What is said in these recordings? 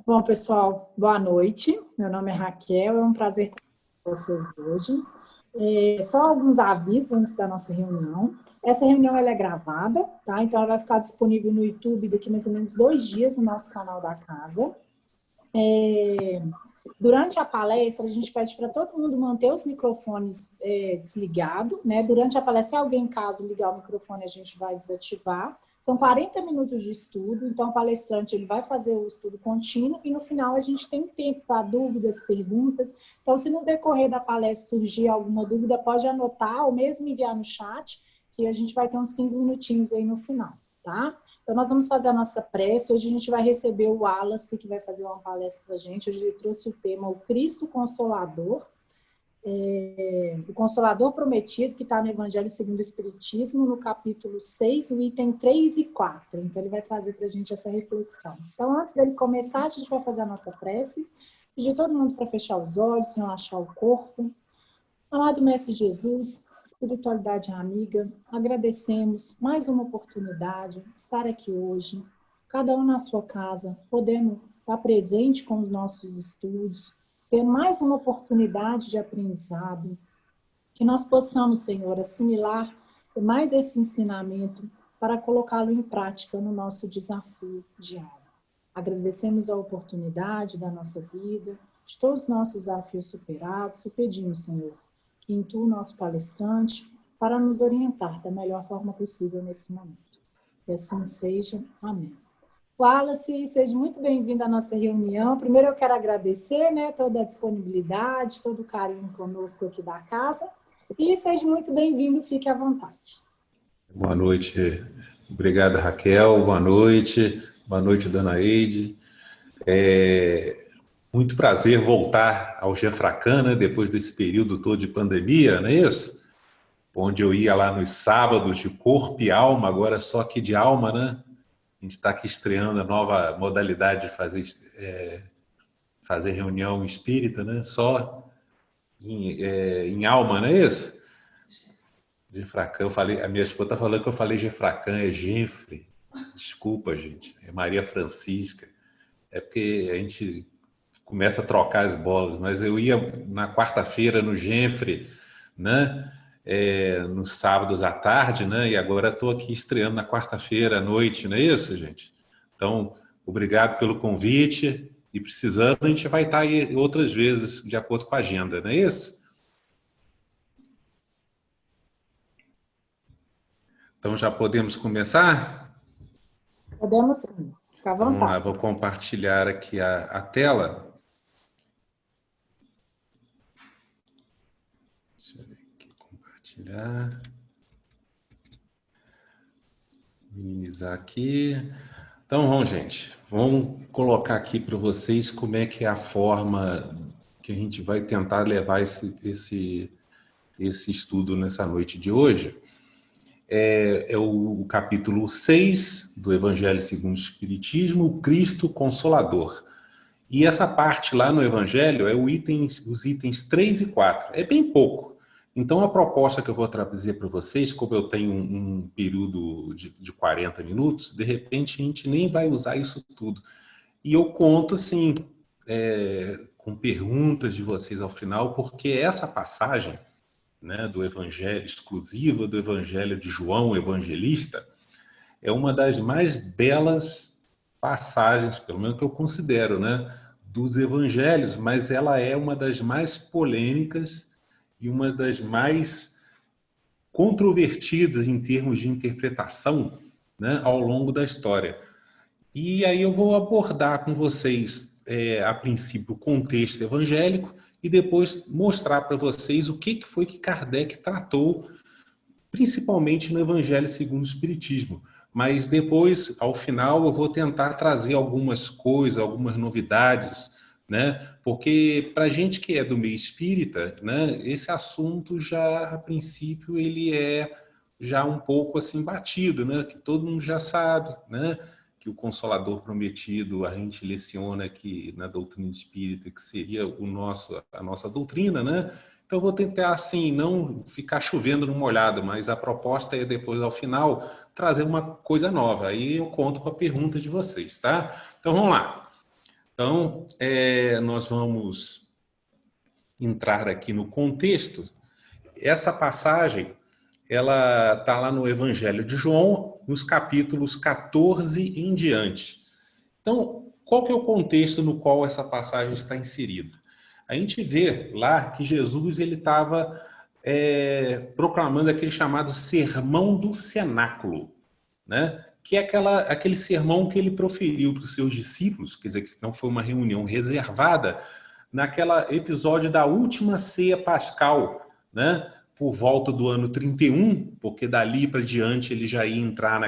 Bom, pessoal, boa noite. Meu nome é Raquel, é um prazer estar com vocês hoje. Só alguns avisos antes da nossa reunião. Essa reunião ela é gravada, tá? Então ela vai ficar disponível no YouTube daqui mais ou menos 2 dias no nosso canal da casa. Durante a palestra, a gente pede para todo mundo manter os microfones desligados, né? Durante a palestra, se alguém, caso ligar o microfone, a gente vai desativar. São 40 minutos de estudo, então o palestrante ele vai fazer o estudo contínuo e no final a gente tem tempo para dúvidas, perguntas. Então, se no decorrer da palestra surgir alguma dúvida, pode anotar ou mesmo enviar no chat, que a gente vai ter uns 15 minutinhos aí no final, tá? Então, nós vamos fazer a nossa prece. Hoje a gente vai receber o Wallace, que vai fazer uma palestra para a gente. Hoje ele trouxe o tema O Cristo Consolador. O Consolador Prometido, que está no Evangelho segundo o Espiritismo, no capítulo 6, o item 3 e 4. Então, ele vai trazer para a gente essa reflexão. Então, antes dele começar, a gente vai fazer a nossa prece. Pedir todo mundo para fechar os olhos, relaxar o corpo. Amado Mestre Jesus, espiritualidade amiga, agradecemos mais uma oportunidade de estar aqui hoje, cada um na sua casa, podendo estar presente com os nossos estudos, ter mais uma oportunidade de aprendizado, que nós possamos, Senhor, assimilar mais esse ensinamento para colocá-lo em prática no nosso desafio diário. Agradecemos a oportunidade da nossa vida, de todos os nossos desafios superados e pedimos, Senhor, que intue o nosso palestrante para nos orientar da melhor forma possível nesse momento. Que assim seja. Amém. Wallace, seja muito bem-vindo à nossa reunião. Primeiro eu quero agradecer, né, toda a disponibilidade, todo o carinho conosco aqui da casa. E seja muito bem-vindo, fique à vontade. Boa noite. Obrigado, Raquel. Boa noite. Boa noite, dona Eide. Muito prazer voltar ao Jean-Fracan, né, depois desse período todo de pandemia, não é isso? Onde eu ia lá nos sábados de corpo e alma, agora só que de alma, né? A gente está aqui estreando a nova modalidade de fazer reunião espírita, né? Só em alma, não é isso? Jean-Fracan, eu falei, a minha esposa está falando que eu falei Jean-Fracan, é Genfre. Desculpa, gente, é Maria Francisca. É porque a gente começa a trocar as bolas, mas eu ia na quarta-feira no Genfre, né? Nos sábados à tarde, né? E agora estou aqui estreando na quarta-feira à noite, não é isso, gente? Então, obrigado pelo convite e precisando, a gente vai estar aí outras vezes de acordo com a agenda, não é isso? Então, já podemos começar? Podemos sim, fica à vontade. Vamos lá, vou compartilhar aqui a tela. Deixa eu ver aqui, compartilhar. Minimizar aqui. Então, vamos, gente. Vamos colocar aqui para vocês como é que é a forma que a gente vai tentar levar esse estudo nessa noite de hoje. É o capítulo 6 do Evangelho segundo o Espiritismo, o Cristo Consolador. E essa parte lá no Evangelho é os itens 3 e 4. É bem pouco. Então, a proposta que eu vou trazer para vocês, como eu tenho um período de 40 minutos, de repente a gente nem vai usar isso tudo. E eu conto, assim, com perguntas de vocês ao final, porque essa passagem, né, do Evangelho, exclusiva do Evangelho de João, o Evangelista, é uma das mais belas passagens, pelo menos que eu considero, né, dos Evangelhos, mas ela é uma das mais polêmicas e uma das mais controvertidas em termos de interpretação, né, ao longo da história. E aí eu vou abordar com vocês, a princípio, o contexto evangélico e depois mostrar para vocês o que foi que Kardec tratou, principalmente no Evangelho segundo o Espiritismo. Mas depois, ao final, eu vou tentar trazer algumas coisas, algumas novidades, né? Porque para a gente que é do meio espírita, né, esse assunto já, a princípio, ele é já um pouco assim batido, né? Que todo mundo já sabe, né? Que o Consolador Prometido, a gente leciona aqui na doutrina espírita, que seria a nossa doutrina, né? Então, eu vou tentar, assim, não ficar chovendo no molhado, mas a proposta é depois, ao final, trazer uma coisa nova. Aí eu conto com a pergunta de vocês, tá? Então, vamos lá. Então, nós vamos entrar aqui no contexto. Essa passagem, ela está lá no Evangelho de João, nos capítulos 14 em diante. Então, qual que é o contexto no qual essa passagem está inserida? A gente vê lá que Jesus ele estava proclamando aquele chamado Sermão do Cenáculo, né? Que é aquele sermão que ele proferiu para os seus discípulos, quer dizer, que não foi uma reunião reservada, naquela episódio da última ceia pascal, né? Por volta do ano 31, porque dali para diante ele já ia entrar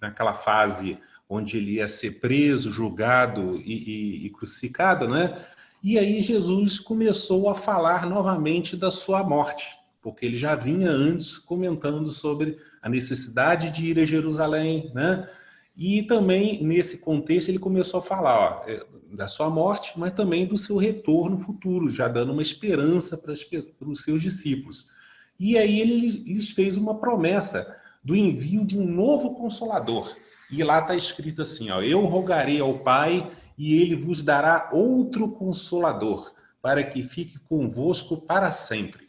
naquela fase onde ele ia ser preso, julgado e crucificado, né? E aí Jesus começou a falar novamente da sua morte, porque ele já vinha antes comentando sobre a necessidade de ir a Jerusalém, né? E também, nesse contexto, ele começou a falar da sua morte, mas também do seu retorno futuro, já dando uma esperança para os seus discípulos. E aí ele lhes fez uma promessa do envio de um novo Consolador. E lá está escrito assim, eu rogarei ao Pai e ele vos dará outro Consolador, para que fique convosco para sempre.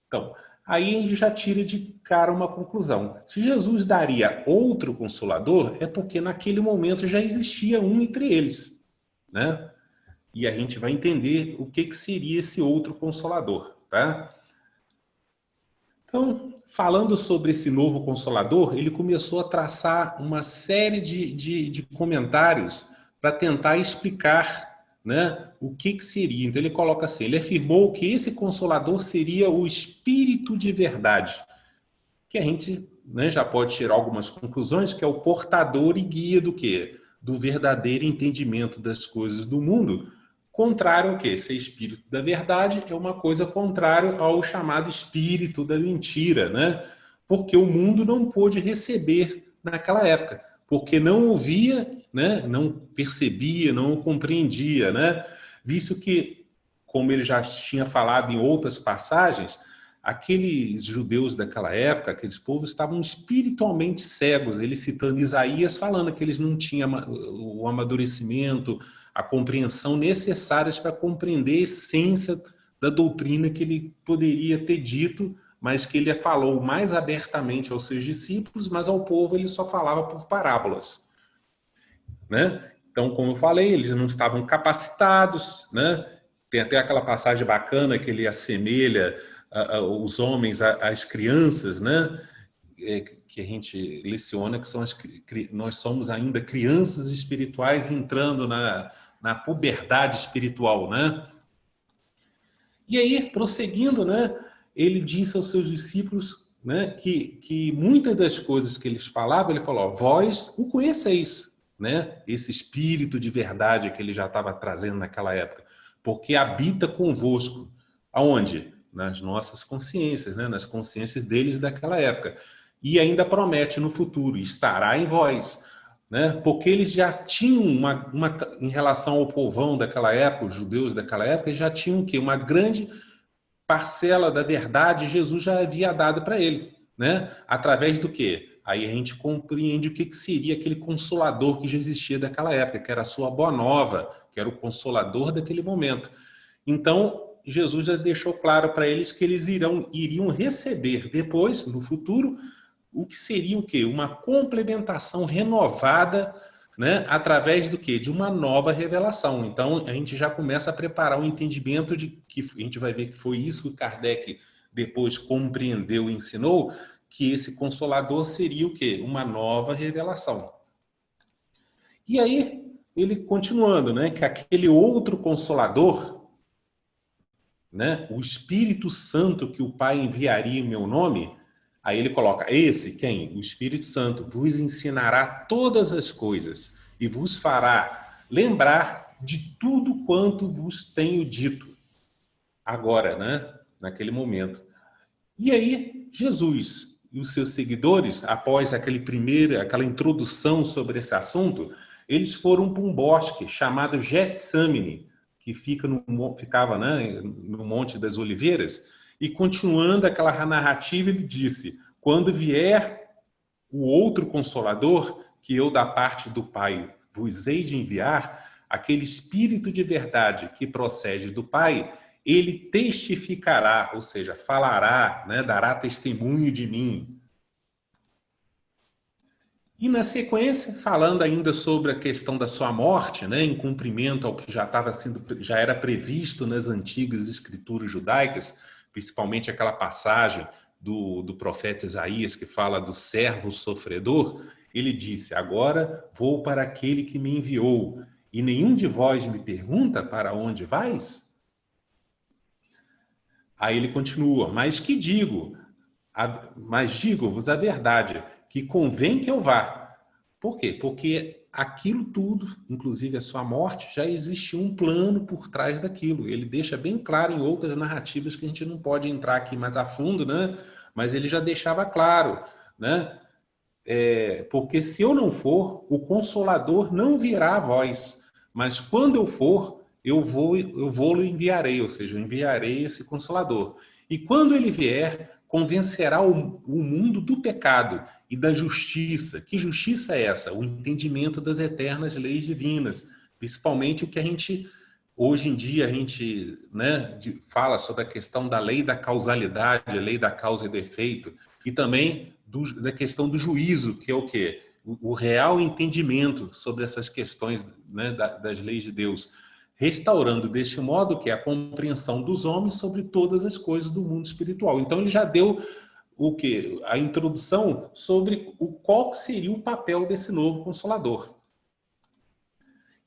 Então, aí a gente já tira de cara uma conclusão. Se Jesus daria outro Consolador, é porque naquele momento já existia um entre eles, né? E a gente vai entender o que seria esse outro Consolador, tá? Então, falando sobre esse novo Consolador, ele começou a traçar uma série de comentários para tentar explicar, né, o que seria. Então ele coloca assim, ele afirmou que esse Consolador seria o Espírito de verdade, que a gente, né, já pode tirar algumas conclusões, que é o portador e guia do quê? Do verdadeiro entendimento das coisas do mundo, contrário ao quê? Ser espírito da verdade é uma coisa contrária ao chamado espírito da mentira, né? Porque o mundo não pôde receber naquela época, porque não ouvia, né? Não percebia, não compreendia, né? Visto que, como ele já tinha falado em outras passagens, aqueles judeus daquela época, aqueles povos, estavam espiritualmente cegos. Ele citando Isaías, falando que eles não tinham o amadurecimento, a compreensão necessárias para compreender a essência da doutrina que ele poderia ter dito, mas que ele falou mais abertamente aos seus discípulos, mas ao povo ele só falava por parábolas, né? Então, como eu falei, eles não estavam capacitados, né? Tem até aquela passagem bacana que ele assemelha os homens às crianças, né? Que a gente leciona, que são nós somos ainda crianças espirituais entrando na puberdade espiritual, né? E aí, prosseguindo, né? Ele disse aos seus discípulos, né? Que muitas das coisas que eles falavam, ele falou, vós o conheceis, né? Esse espírito de verdade que ele já estava trazendo naquela época, porque habita convosco. Aonde? Nas nossas consciências, né? Nas consciências deles daquela época. E ainda promete no futuro, estará em vós, né? Porque eles já tinham em relação ao povão daquela época, os judeus daquela época, eles já tinham o quê? Uma grande parcela da verdade Jesus já havia dado para ele, né? Através do quê? Aí a gente compreende o que seria aquele consolador que já existia daquela época, que era a sua boa nova, que era o consolador daquele momento. Então, Jesus já deixou claro para eles que eles iriam receber depois, no futuro, o que seria o quê? Uma complementação renovada, né? Através do quê? De uma nova revelação. Então, a gente já começa a preparar um entendimento de que a gente vai ver que foi isso que Kardec depois compreendeu e ensinou, que esse Consolador seria o quê? Uma nova revelação. E aí, ele continuando, né? Que aquele outro Consolador, né? O Espírito Santo que o Pai enviaria em meu nome, aí ele coloca, esse, quem? O Espírito Santo vos ensinará todas as coisas e vos fará lembrar de tudo quanto vos tenho dito. Agora, né? Naquele momento. E aí, Jesus e os seus seguidores, após aquela introdução sobre esse assunto, eles foram para um bosque chamado Getsamine, que ficava, né, no Monte das Oliveiras, e continuando aquela narrativa, ele disse, quando vier o outro Consolador, que eu da parte do Pai vos hei de enviar, aquele Espírito de verdade que procede do Pai, ele testificará, ou seja, falará, né, dará testemunho de mim. E na sequência, falando ainda sobre a questão da sua morte, né, em cumprimento ao que já era previsto nas antigas escrituras judaicas, principalmente aquela passagem do profeta Isaías que fala do servo sofredor, ele disse: agora vou para aquele que me enviou, e nenhum de vós me pergunta para onde vais? Aí ele continua: mas digo-vos a verdade, que convém que eu vá. Por quê? Porque aquilo tudo, inclusive a sua morte, já existia um plano por trás daquilo. Ele deixa bem claro em outras narrativas que a gente não pode entrar aqui mais a fundo, né? Mas ele já deixava claro, né? Porque se eu não for, o Consolador não virá a vós. Mas quando eu for, eu vou lhe enviarei, ou seja, eu enviarei esse Consolador. E quando ele vier, convencerá o mundo do pecado e da justiça. Que justiça é essa? O entendimento das eternas leis divinas, principalmente o que hoje em dia a gente, né, fala sobre a questão da lei da causalidade, a lei da causa e do efeito, e também da questão do juízo, que é o quê? O real entendimento sobre essas questões, né, das leis de Deus, restaurando deste modo que a compreensão dos homens sobre todas as coisas do mundo espiritual. Então ele já deu o quê? A introdução sobre qual seria o papel desse novo Consolador.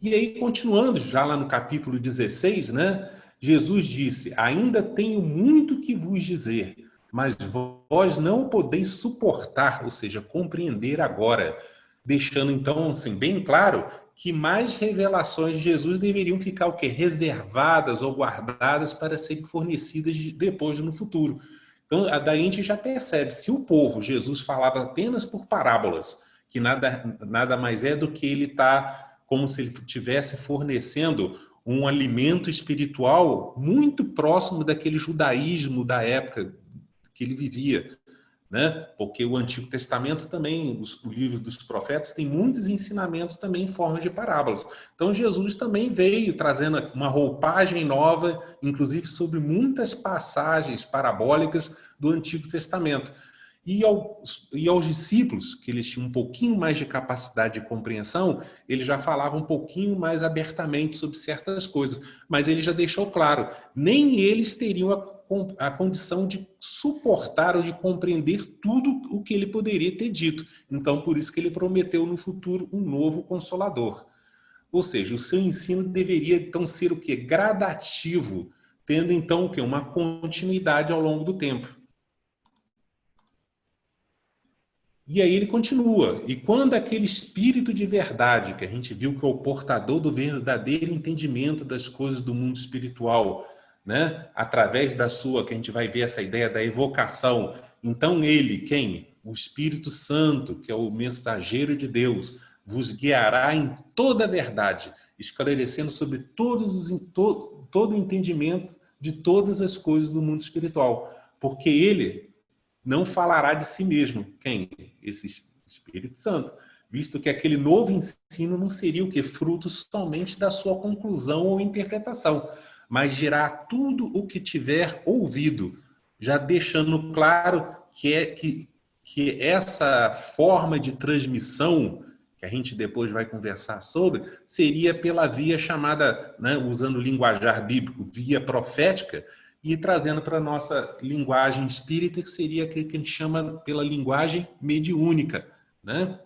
E aí, continuando, já lá no capítulo 16, né, Jesus disse: ainda tenho muito que vos dizer, mas vós não o podeis suportar, ou seja, compreender agora. Deixando, então, assim, bem claro que mais revelações de Jesus deveriam ficar o quê? Reservadas ou guardadas para serem fornecidas depois no futuro. Então, daí a gente já percebe, se o povo, Jesus falava apenas por parábolas, que nada mais é do que ele como se ele estivesse fornecendo um alimento espiritual muito próximo daquele judaísmo da época que ele vivia, né? Porque o Antigo Testamento também, o livro dos profetas, tem muitos ensinamentos também em forma de parábolas. Então Jesus também veio trazendo uma roupagem nova, inclusive sobre muitas passagens parabólicas do Antigo Testamento. E aos discípulos, que eles tinham um pouquinho mais de capacidade de compreensão, ele já falava um pouquinho mais abertamente sobre certas coisas. Mas ele já deixou claro, nem eles teriam a condição de suportar ou de compreender tudo o que ele poderia ter dito. Então, por isso que ele prometeu no futuro um novo Consolador. Ou seja, o seu ensino deveria, então, ser o quê? Gradativo, tendo, então, o quê? Uma continuidade ao longo do tempo. E aí ele continua. E quando aquele Espírito de verdade, que a gente viu que é o portador do verdadeiro entendimento das coisas do mundo espiritual, né? Através da sua, que a gente vai ver essa ideia da evocação. Então ele, quem? O Espírito Santo, que é o mensageiro de Deus, vos guiará em toda a verdade, esclarecendo sobre todo o entendimento de todas as coisas do mundo espiritual. Porque ele não falará de si mesmo. Quem? Esse Espírito Santo. Visto que aquele novo ensino não seria o que? Fruto somente da sua conclusão ou interpretação, mas dirá tudo o que tiver ouvido, já deixando claro que essa forma de transmissão, que a gente depois vai conversar sobre, seria pela via chamada, né, usando o linguajar bíblico, via profética, e trazendo para a nossa linguagem espírita, que seria aquilo que a gente chama pela linguagem mediúnica, né?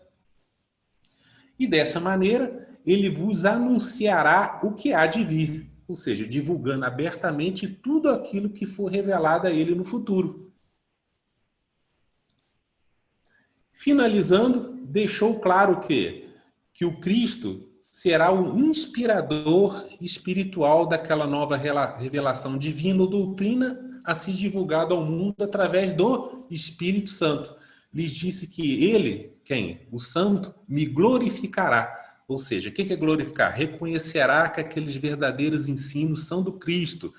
E dessa maneira, ele vos anunciará o que há de vir, ou seja, divulgando abertamente tudo aquilo que for revelado a ele no futuro. Finalizando, deixou claro que o Cristo será o inspirador espiritual daquela nova revelação divina ou doutrina a ser divulgada ao mundo através do Espírito Santo. Lhes disse que ele, quem? O Santo, me glorificará. Ou seja, o que é glorificar? Reconhecerá que aqueles verdadeiros ensinos são do Cristo,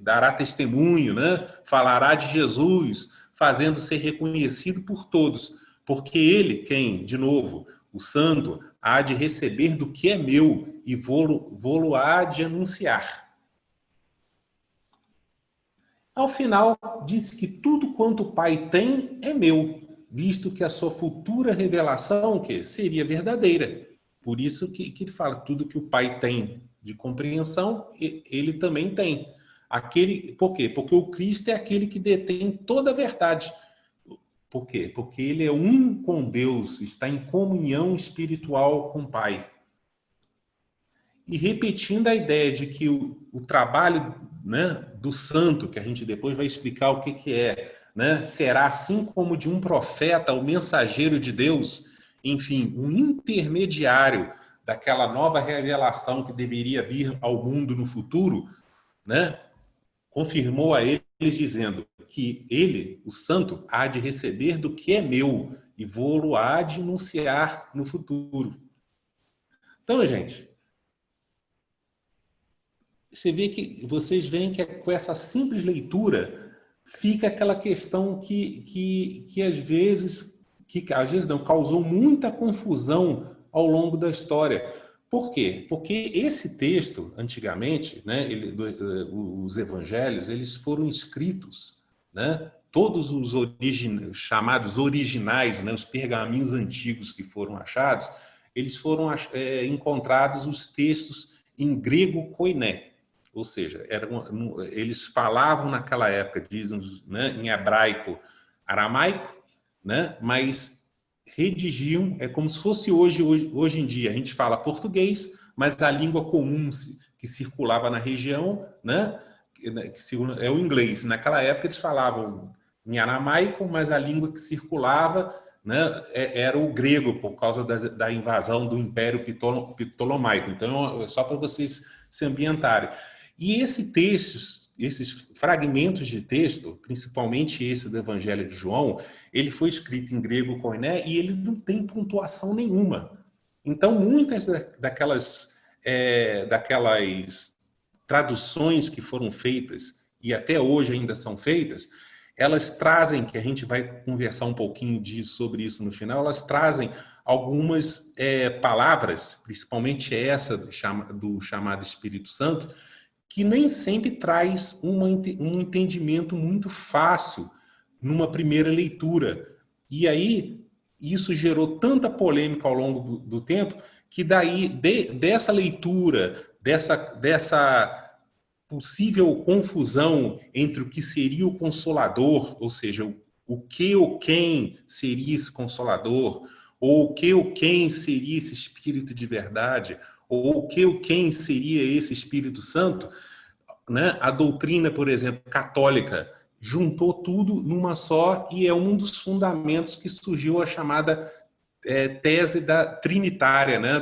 dará testemunho, né? Falará de Jesus, fazendo ser reconhecido por todos. Porque ele, quem? De novo, o Santo, há de receber do que é meu e vou-lo há de anunciar. Ao final, diz que tudo quanto o Pai tem é meu, visto que a sua futura revelação que seria verdadeira. Por isso que ele fala, tudo que o Pai tem de compreensão, ele também tem. Por quê? Porque o Cristo é aquele que detém toda a verdade. Por quê? Porque ele é um com Deus, está em comunhão espiritual com o Pai. E repetindo a ideia de que o trabalho, né, do santo, que a gente depois vai explicar o que é, né, será assim como de um profeta, o mensageiro de Deus, enfim, um intermediário daquela nova revelação que deveria vir ao mundo no futuro, né, confirmou a eles dizendo que ele, o santo, há de receber do que é meu e vou-lo há de anunciar no futuro. Então, gente, vocês veem que com essa simples leitura fica aquela questão que às vezes não, causou muita confusão ao longo da história. Por quê? Porque esse texto, antigamente, né, os evangelhos, eles foram escritos, né, todos os chamados originais, né, os pergaminhos antigos que foram achados, eles foram encontrados os textos em grego koiné. Ou seja, eles falavam naquela época, dizem, né, em hebraico, aramaico, né, mas redigiam, é como se fosse hoje em dia. A gente fala português, mas a língua comum que circulava na região, né, é o inglês. Naquela época eles falavam em aramaico, mas a língua que circulava, né, era o grego, por causa da invasão do Império Ptolomaico. Então, só para vocês se ambientarem. E esses fragmentos de texto, principalmente esse do Evangelho de João, ele foi escrito em grego koiné e ele não tem pontuação nenhuma. Então, muitas daquelas traduções que foram feitas, e até hoje ainda são feitas, elas trazem, que a gente vai conversar um pouquinho sobre isso no final, elas trazem algumas palavras, principalmente essa do chamado Espírito Santo, que nem sempre traz um entendimento muito fácil numa primeira leitura. E aí, isso gerou tanta polêmica ao longo do tempo, que daí, dessa leitura, dessa possível confusão entre o que seria o Consolador, ou seja, o que ou quem seria esse Consolador, ou o que ou quem seria esse Espírito de verdade, ou o que ou quem seria esse Espírito Santo, né? A doutrina, por exemplo, católica, juntou tudo numa só e é um dos fundamentos que surgiu a chamada tese trinitária, né?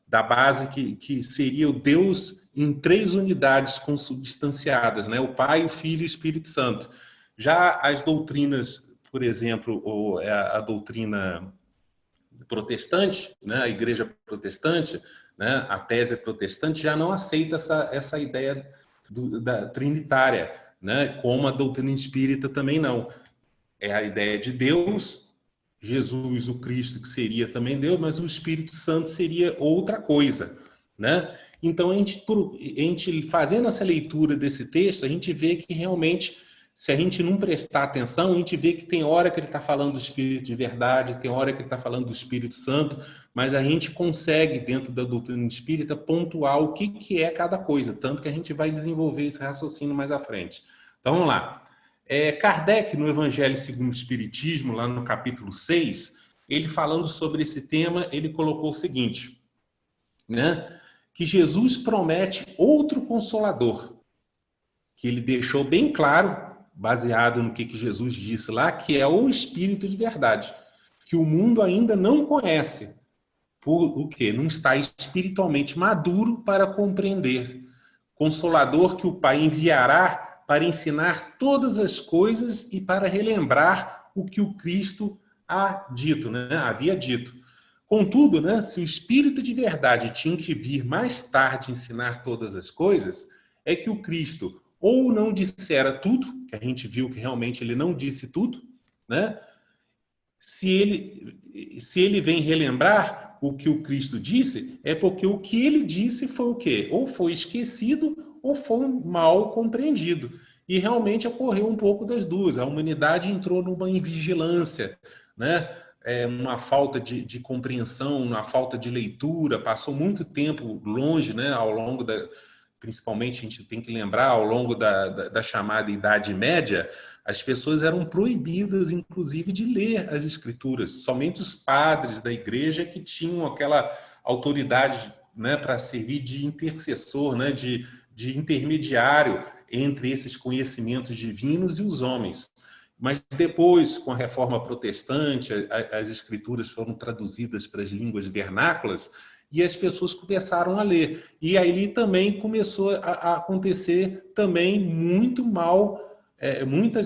Da base que seria o Deus em três unidades consubstanciadas, né? O Pai, o Filho e o Espírito Santo. Já as doutrinas, por exemplo, a doutrina protestante, né? A Igreja protestante, né? A tese protestante já não aceita essa ideia da trinitária, né? Como a doutrina espírita também não. É a ideia de Deus, Jesus, o Cristo, que seria também Deus, mas o Espírito Santo seria outra coisa, né? Então, a gente fazendo essa leitura desse texto, a gente vê que realmente, se a gente não prestar atenção, a gente vê que tem hora que ele está falando do Espírito de verdade, tem hora que ele está falando do Espírito Santo, mas a gente consegue, dentro da doutrina espírita, pontuar o que é cada coisa, tanto que a gente vai desenvolver esse raciocínio mais à frente. Então, vamos lá. Kardec, no Evangelho segundo o Espiritismo, lá no capítulo 6, ele falando sobre esse tema, ele colocou o seguinte, né? Que Jesus promete outro Consolador, que ele deixou bem claro, baseado no que Jesus disse lá, que é o Espírito de verdade, que o mundo ainda não conhece, por o quê? Não está espiritualmente maduro para compreender. Consolador que o Pai enviará para ensinar todas as coisas e para relembrar o que o Cristo havia dito. Contudo, né, se o Espírito de verdade tinha que vir mais tarde ensinar todas as coisas, é que o Cristo ou não dissera tudo, que a gente viu que realmente ele não disse tudo, né? se ele vem relembrar o que o Cristo disse, é porque o que ele disse foi o quê? Ou foi esquecido ou foi mal compreendido. E realmente ocorreu um pouco das duas. A humanidade entrou numa invigilância, né? Uma falta de compreensão, uma falta de leitura, passou muito tempo longe, né? Ao longo principalmente a gente tem que lembrar, ao longo da chamada Idade Média, as pessoas eram proibidas, inclusive, de ler as escrituras. Somente os padres da igreja que tinham aquela autoridade, né, para servir de intercessor, né, de intermediário entre esses conhecimentos divinos e os homens. Mas depois, com a reforma protestante, as escrituras foram traduzidas para as línguas vernáculas e as pessoas começaram a ler. E aí também começou a acontecer também muitas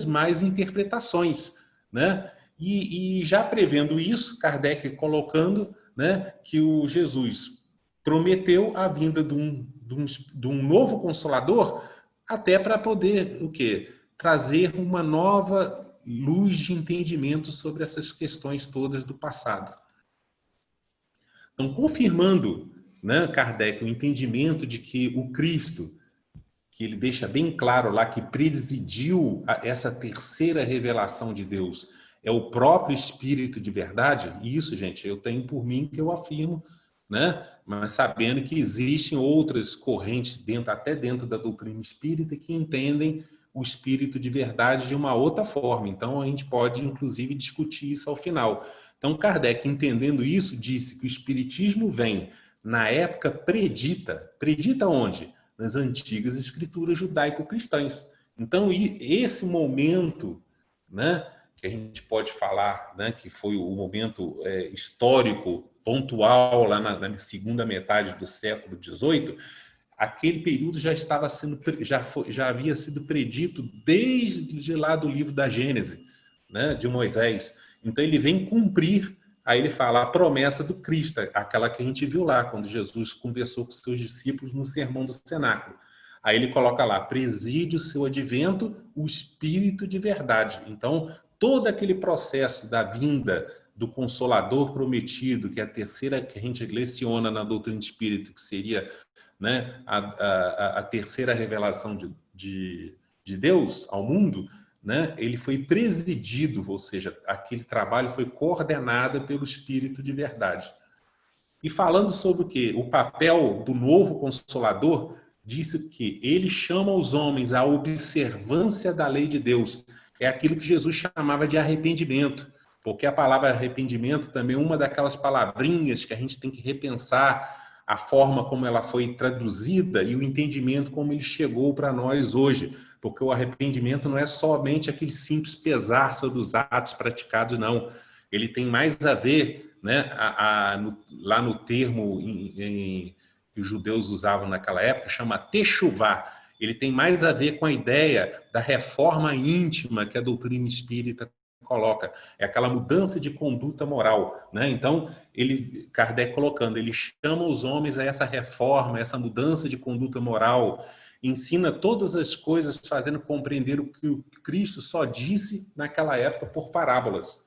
mais interpretações, né? E já prevendo isso, Kardec colocando, né, que o Jesus prometeu a vinda de um novo Consolador, até para poder o quê? Trazer uma nova luz de entendimento sobre essas questões todas do passado. Então, confirmando, né, Kardec, o entendimento de que o Cristo, que ele deixa bem claro lá que presidiu essa terceira revelação de Deus, é o próprio Espírito de verdade. E isso, gente, eu tenho por mim que eu afirmo, né? Mas sabendo que existem outras correntes até dentro da doutrina espírita que entendem o Espírito de verdade de uma outra forma. Então a gente pode inclusive discutir isso ao final. Então Kardec, entendendo isso, disse que o Espiritismo vem na época predita onde? Nas antigas escrituras judaico-cristãs. Então esse momento, né, que a gente pode falar, né, que foi o momento histórico pontual lá na segunda metade do século XVIII, aquele período já havia sido predito desde lá do livro da Gênese, né, de Moisés. Então ele vem cumprir, aí ele fala a promessa do Cristo, aquela que a gente viu lá, quando Jesus conversou com seus discípulos no Sermão do Cenáculo. Aí ele coloca lá, preside o seu advento, o Espírito de verdade. Então, todo aquele processo da vinda do Consolador prometido, que é a terceira que a gente leciona na doutrina espírita, que seria, né, a terceira revelação de Deus ao mundo, né, ele foi presidido, ou seja, aquele trabalho foi coordenado pelo Espírito de verdade. E falando sobre o quê? O papel do novo Consolador, disse que ele chama os homens à observância da lei de Deus. É aquilo que Jesus chamava de arrependimento, porque a palavra arrependimento também é uma daquelas palavrinhas que a gente tem que repensar a forma como ela foi traduzida e o entendimento como ele chegou para nós hoje, porque o arrependimento não é somente aquele simples pesar sobre os atos praticados, não. Ele tem mais a ver, né, lá no termo que os judeus usavam naquela época, chama techuvá. Ele tem mais a ver com a ideia da reforma íntima que a doutrina espírita coloca. É aquela mudança de conduta moral, né? Então, Kardec colocando, ele chama os homens a essa reforma, essa mudança de conduta moral, ensina todas as coisas fazendo compreender o que o Cristo só disse naquela época por parábolas.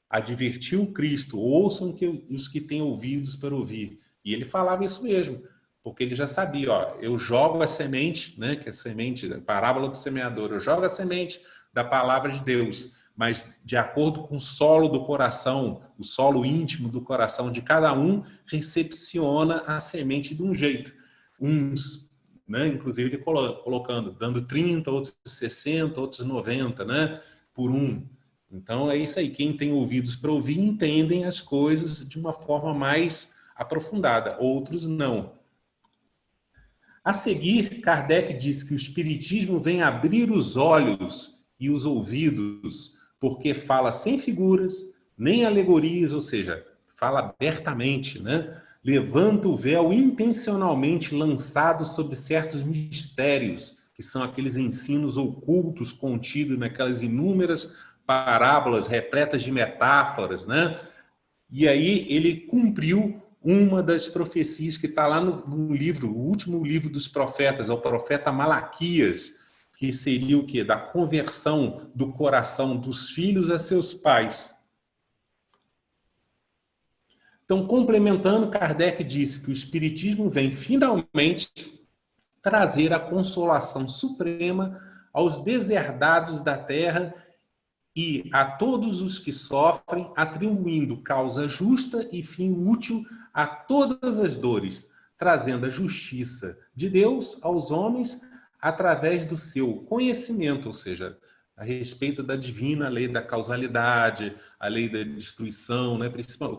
Advertiu Cristo, ouçam os que têm ouvidos para ouvir. E ele falava isso mesmo, porque ele já sabia, ó, eu jogo a semente, né, que é a semente, a parábola do semeador, eu jogo a semente da palavra de Deus, mas de acordo com o solo do coração, o solo íntimo do coração de cada um, recepciona a semente de um jeito. Uns, né, inclusive ele colocando, dando 30, outros 60, outros 90, né, por um. Então é isso aí, quem tem ouvidos para ouvir entendem as coisas de uma forma mais aprofundada, outros não. A seguir, Kardec diz que o Espiritismo vem abrir os olhos e os ouvidos, porque fala sem figuras, nem alegorias, ou seja, fala abertamente, né? Levanta o véu intencionalmente lançado sobre certos mistérios, que são aqueles ensinos ocultos contidos naquelas inúmeras parábolas repletas de metáforas, né? E aí ele cumpriu uma das profecias que está lá no livro, o último livro dos profetas, é o profeta Malaquias, que seria o quê? Da conversão do coração dos filhos a seus pais. Então, complementando, Kardec disse que o Espiritismo vem finalmente trazer a consolação suprema aos deserdados da terra e a todos os que sofrem, atribuindo causa justa e fim útil a todas as dores, trazendo a justiça de Deus aos homens através do seu conhecimento, ou seja, a respeito da divina lei da causalidade, a lei da destruição, né?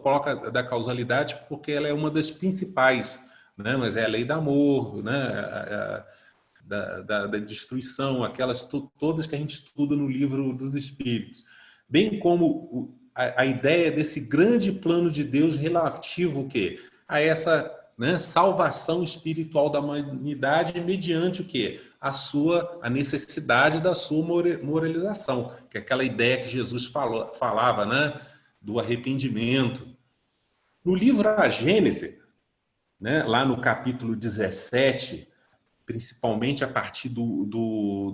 Coloca da causalidade porque ela é uma das principais, né? Mas é a lei do amor, né? Da destruição, aquelas todas que a gente estuda no livro dos Espíritos, bem como a ideia desse grande plano de Deus relativo que a essa, né, salvação espiritual da humanidade mediante o quê? A necessidade da sua moralização, que é aquela ideia que Jesus falava, né, do arrependimento. No livro A Gênese, né, lá no capítulo 17, principalmente a partir dos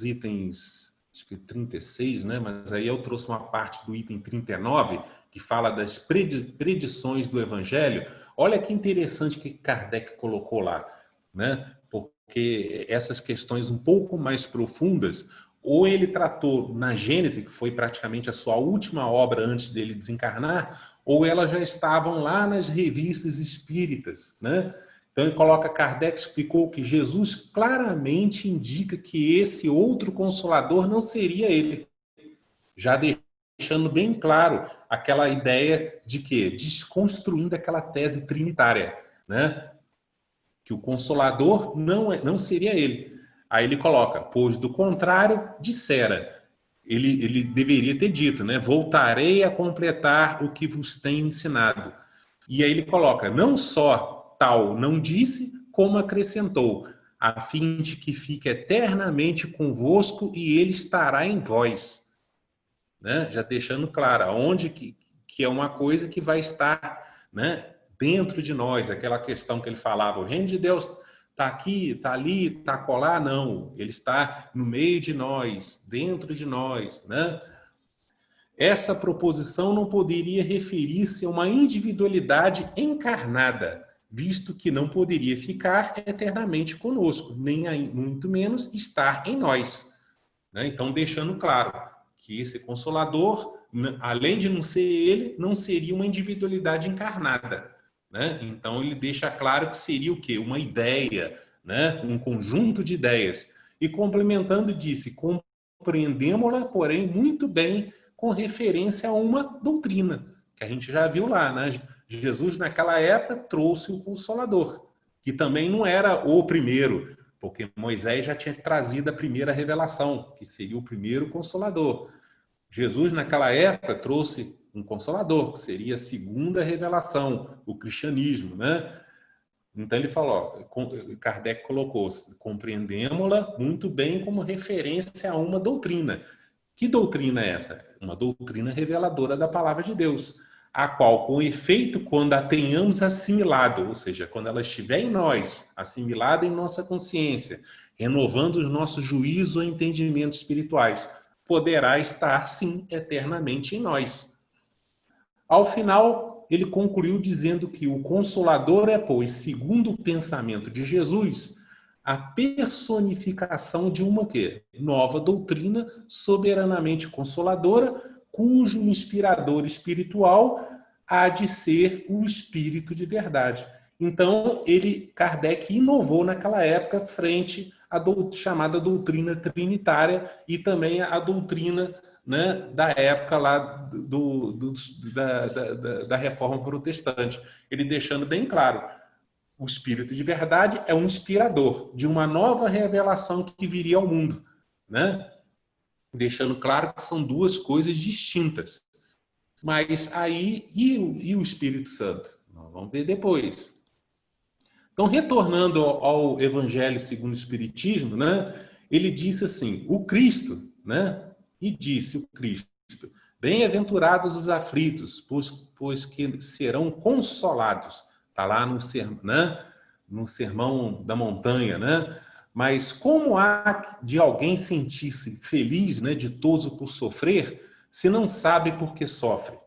itens, acho que 36, né? Mas aí eu trouxe uma parte do item 39, que fala das predições do Evangelho. Olha que interessante que Kardec colocou lá, né? Porque essas questões um pouco mais profundas, ou ele tratou na Gênese, que foi praticamente a sua última obra antes dele desencarnar, ou elas já estavam lá nas revistas espíritas, né? Então ele coloca, Kardec explicou que Jesus claramente indica que esse outro Consolador não seria ele, já deixando bem claro aquela ideia de que, desconstruindo aquela tese trinitária, né? Que o Consolador não seria ele. Aí ele coloca, pois do contrário, dissera. Ele deveria ter dito, né? Voltarei a completar o que vos tenho ensinado. E aí ele coloca, não só tal não disse, como acrescentou, a fim de que fique eternamente convosco e ele estará em vós. Né? Já deixando claro, onde que é uma coisa que vai estar, né, dentro de nós, aquela questão que ele falava, o reino de Deus está aqui, está ali, está acolá, não, ele está no meio de nós, dentro de nós, né? Essa proposição não poderia referir-se a uma individualidade encarnada, visto que não poderia ficar eternamente conosco, nem muito menos estar em nós. Né? Então, deixando claro que esse Consolador, além de não ser ele, não seria uma individualidade encarnada. Né? Então, ele deixa claro que seria o quê? Uma ideia, né? Um conjunto de ideias. E complementando, disse, compreendemos-la, porém, muito bem com referência a uma doutrina, que a gente já viu lá, né? Jesus, naquela época, trouxe o Consolador, que também não era o primeiro, porque Moisés já tinha trazido a primeira revelação, que seria o primeiro Consolador. Jesus, naquela época, trouxe um Consolador, que seria a segunda revelação, o cristianismo, né? Então ele falou, Kardec colocou, compreendemos-la muito bem como referência a uma doutrina. Que doutrina é essa? Uma doutrina reveladora da palavra de Deus, a qual, com efeito, quando a tenhamos assimilado, ou seja, quando ela estiver em nós, assimilada em nossa consciência, renovando os nossos juízos ou entendimentos espirituais, poderá estar, sim, eternamente em nós. Ao final, ele concluiu dizendo que o Consolador é, pois, segundo o pensamento de Jesus, a personificação de uma quê? Nova doutrina soberanamente consoladora, cujo inspirador espiritual há de ser o Espírito de verdade. Então, Kardec inovou naquela época frente à chamada doutrina trinitária e também a doutrina, né, da época lá da Reforma Protestante. Ele deixando bem claro, o Espírito de verdade é um inspirador de uma nova revelação que viria ao mundo, né? Deixando claro que são duas coisas distintas. Mas aí, e o Espírito Santo? Nós vamos ver depois. Então, retornando ao Evangelho segundo o Espiritismo, né? Ele disse assim, o Cristo, né? E disse o Cristo, bem-aventurados os aflitos, pois que serão consolados. Está lá no Sermão da Montanha, né? Mas como há de alguém sentir-se feliz, né, ditoso por sofrer, se não sabe por que sofre?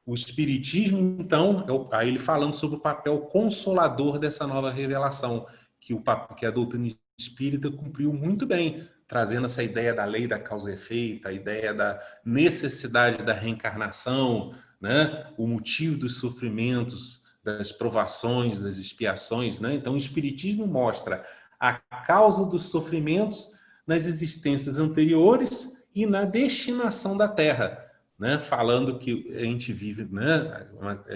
O Espiritismo, então, aí ele falando sobre o papel consolador dessa nova revelação, que a doutrina espírita cumpriu muito bem, trazendo essa ideia da lei da causa e efeito, a ideia da necessidade da reencarnação, né? O motivo dos sofrimentos, das provações, das expiações, né? Então, o Espiritismo mostra a causa dos sofrimentos nas existências anteriores e na destinação da Terra, né? Falando que a gente vive, né?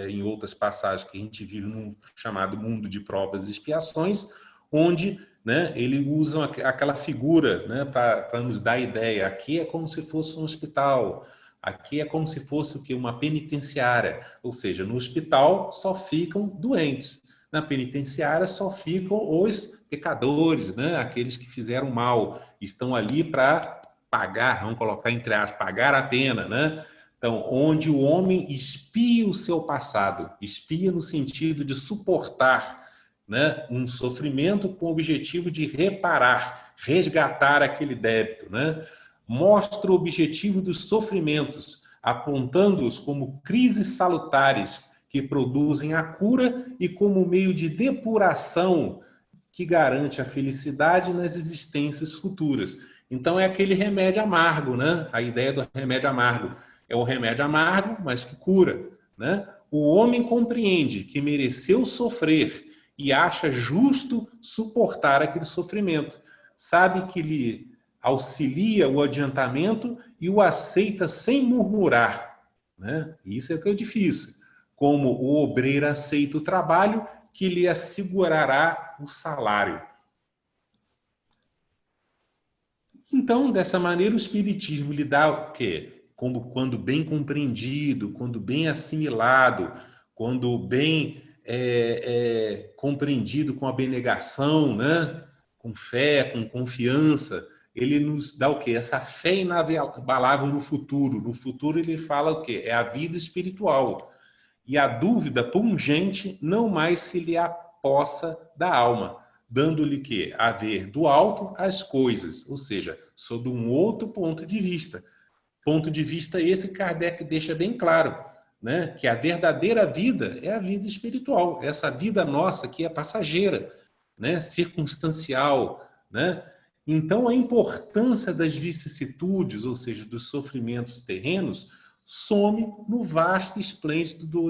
Em outras passagens, que a gente vive num chamado mundo de provas e expiações, onde, né, ele usa aquela figura, né, para nos dar a ideia. Aqui é como se fosse um hospital, aqui é como se fosse o quê? Uma penitenciária, ou seja, no hospital só ficam doentes, na penitenciária só ficam os pecadores, né, aqueles que fizeram mal, estão ali para pagar, vamos colocar entre aspas, pagar a pena, né? Então, onde o homem expia o seu passado, expia no sentido de suportar, né, um sofrimento com o objetivo de reparar, resgatar aquele débito, né? Mostra o objetivo dos sofrimentos, apontando-os como crises salutares que produzem a cura e como meio de depuração que garante a felicidade nas existências futuras. Então é aquele remédio amargo, né? A ideia do remédio amargo é o remédio amargo, mas que cura, né? O homem compreende que mereceu sofrer e acha justo suportar aquele sofrimento. Sabe que lhe auxilia o adiantamento e o aceita sem murmurar, né? Isso é que é difícil. Como o obreiro aceita o trabalho que lhe assegurará o salário. Então, dessa maneira, o Espiritismo lhe dá o quê? Como, quando bem compreendido, quando bem assimilado, quando bem compreendido com abnegação, né? Com fé, com confiança, ele nos dá o quê? Essa fé inabalável no futuro. No futuro ele fala o quê? É a vida espiritual. E a dúvida pungente não mais se lhe apossa da alma, dando-lhe que a ver do alto as coisas, ou seja, sob um outro ponto de vista. Ponto de vista esse que Kardec deixa bem claro, né? Que a verdadeira vida é a vida espiritual, essa vida nossa que é passageira, né? Circunstancial, né? Então a importância das vicissitudes, ou seja, dos sofrimentos terrenos, some no vasto e esplêndido do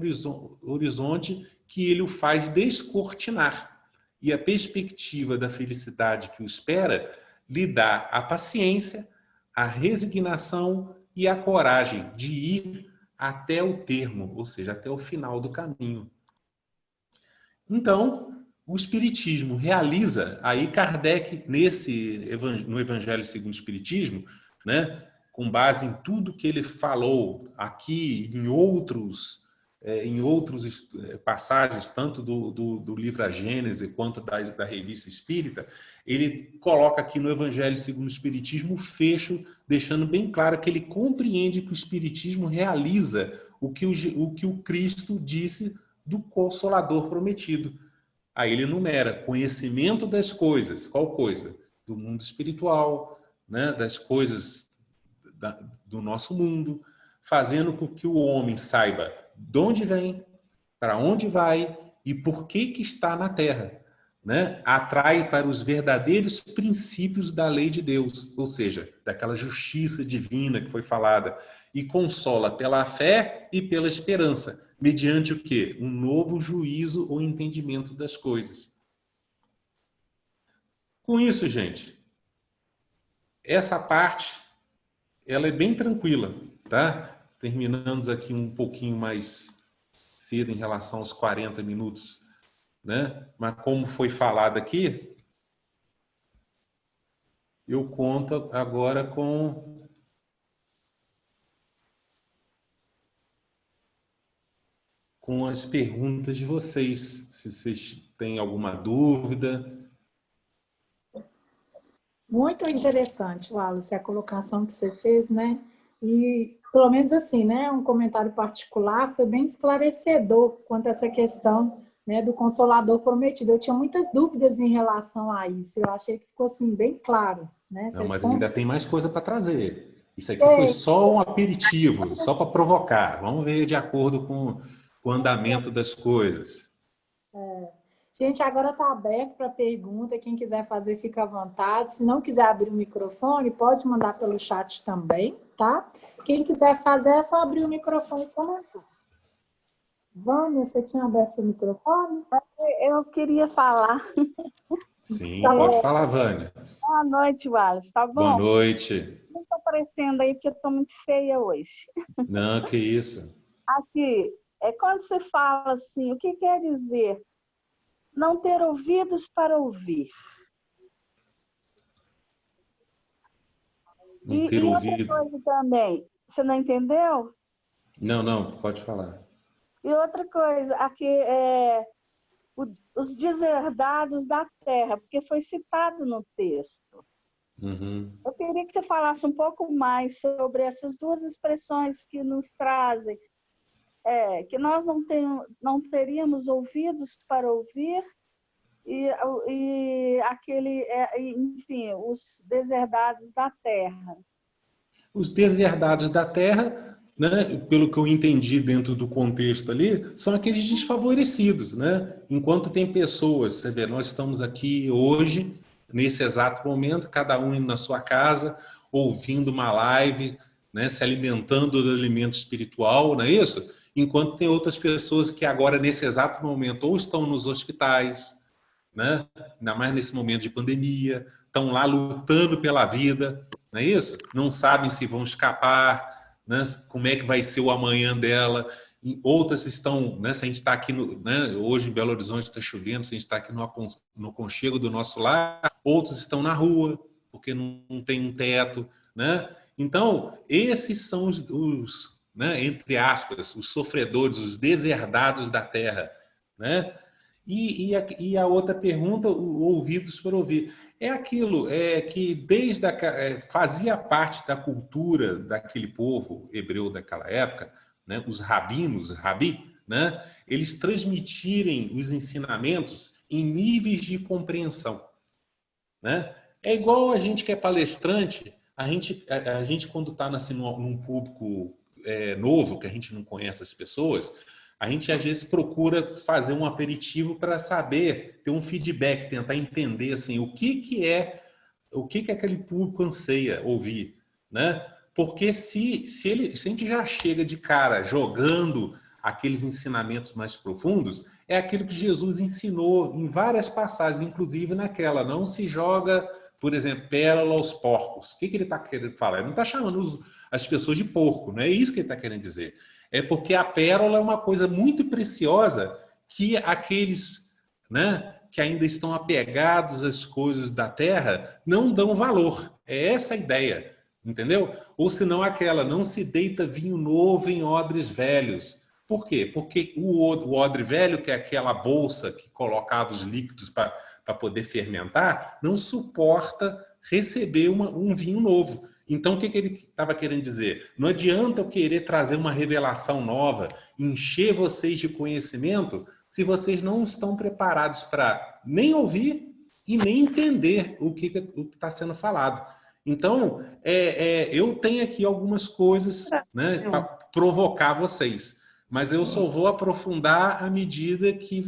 horizonte que ele o faz descortinar. E a perspectiva da felicidade que o espera lhe dá a paciência, a resignação e a coragem de ir até o termo, ou seja, até o final do caminho. Então, o Espiritismo realiza, aí Kardec, no Evangelho segundo o Espiritismo, né, com base em tudo que ele falou aqui, em outros passagens, tanto do livro A Gênese quanto da Revista Espírita, ele coloca aqui no Evangelho segundo o Espiritismo o fecho, deixando bem claro que ele compreende que o Espiritismo realiza o que o Cristo disse do Consolador prometido. Aí ele enumera conhecimento das coisas. Qual coisa? Do mundo espiritual, né? Das coisas do nosso mundo, fazendo com que o homem saiba de onde vem, para onde vai e por que está na Terra. Né? Atrai para os verdadeiros princípios da lei de Deus, ou seja, daquela justiça divina que foi falada, e consola pela fé e pela esperança, mediante o quê? Um novo juízo ou entendimento das coisas. Com isso, gente, essa parte ela é bem tranquila, tá? Terminamos aqui um pouquinho mais cedo em relação aos 40 minutos, né? Mas como foi falado aqui, eu conto agora com as perguntas de vocês, se vocês têm alguma dúvida. Muito interessante, Wallace, a colocação que você fez, né? E, pelo menos assim, né? Um comentário particular foi bem esclarecedor quanto a essa questão, né, do Consolador prometido. Eu tinha muitas dúvidas em relação a isso. Eu achei que ficou assim bem claro, né? Não, mas ainda tem mais coisa para trazer. Isso aqui foi só um aperitivo, só para provocar. Vamos ver de acordo com o andamento das coisas. Gente, agora está aberto para pergunta. Quem quiser fazer, fica à vontade. Se não quiser abrir o microfone, pode mandar pelo chat também, tá? Quem quiser fazer, é só abrir o microfone e comentar. Vânia, você tinha aberto seu microfone? Eu queria falar. Sim, pode falar, Vânia. Boa noite, Wallace. Tá bom? Boa noite. Não estou aparecendo aí porque eu estou muito feia hoje. Não, que isso. Aqui, quando você fala assim, o que quer dizer não ter ouvidos para ouvir? Não ter ouvido. Outra coisa também, você não entendeu? Não, pode falar. E outra coisa, aqui os deserdados da terra, porque foi citado no texto. Uhum. Eu queria que você falasse um pouco mais sobre essas duas expressões que nos trazem, que nós não teríamos ouvidos para ouvir e aquele, enfim, os deserdados da terra. Os deserdados da terra, né, pelo que eu entendi dentro do contexto ali, são aqueles desfavorecidos, né? Enquanto tem pessoas, você vê, nós estamos aqui hoje, nesse exato momento, cada um indo na sua casa, ouvindo uma live, né, se alimentando do alimento espiritual, não é isso? Enquanto tem outras pessoas que agora, nesse exato momento, ou estão nos hospitais, né, ainda mais nesse momento de pandemia, estão lá lutando pela vida, não é isso? Não sabem se vão escapar, né? Como é que vai ser o amanhã dela. E outras estão, né? Se a gente está aqui, né? Hoje em Belo Horizonte está chovendo, se a gente está aqui no aconchego do nosso lar, outros estão na rua, porque não tem um teto, né? Então, esses são os né? Entre aspas, os sofredores, os deserdados da terra, né? E a outra pergunta, ouvidos para ouvir. É aquilo que fazia parte da cultura daquele povo hebreu daquela época, né, os rabinos, rabi, né, eles transmitirem os ensinamentos em níveis de compreensão. Né? É igual a gente que é palestrante, a gente quando está assim, num público novo, que a gente não conhece as pessoas, a gente às vezes procura fazer um aperitivo para saber, ter um feedback, tentar entender assim, o que aquele público anseia ouvir, né? Porque se a gente já chega de cara jogando aqueles ensinamentos mais profundos, é aquilo que Jesus ensinou em várias passagens, inclusive naquela, não se joga, por exemplo, pérola aos porcos. O que ele está querendo falar? Ele não está chamando as pessoas de porco, não é isso que ele está querendo dizer. É porque a pérola é uma coisa muito preciosa que aqueles, né, que ainda estão apegados às coisas da terra não dão valor. É essa a ideia, entendeu? Ou senão aquela, não se deita vinho novo em odres velhos. Por quê? Porque o odre velho, que é aquela bolsa que colocava os líquidos para poder fermentar, não suporta receber um vinho novo. Então, o que ele estava querendo dizer? Não adianta eu querer trazer uma revelação nova, encher vocês de conhecimento, se vocês não estão preparados para nem ouvir e nem entender o que está sendo falado. Então, eu tenho aqui algumas coisas, né, para provocar vocês, mas eu só vou aprofundar à medida que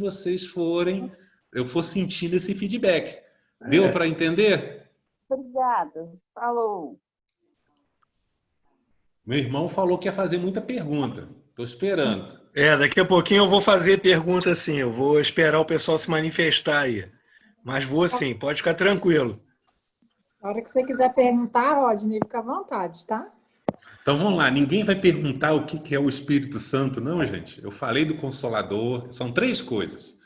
eu for sentindo esse feedback. Deu para entender? Obrigada. Falou. Meu irmão falou que ia fazer muita pergunta. Estou esperando. Daqui a pouquinho eu vou fazer pergunta sim. Eu vou esperar o pessoal se manifestar aí. Mas vou sim, pode ficar tranquilo. A hora que você quiser perguntar, Rodney, fica à vontade, tá? Então vamos lá. Ninguém vai perguntar o que é o Espírito Santo, não, gente? Eu falei do Consolador. São 3 coisas.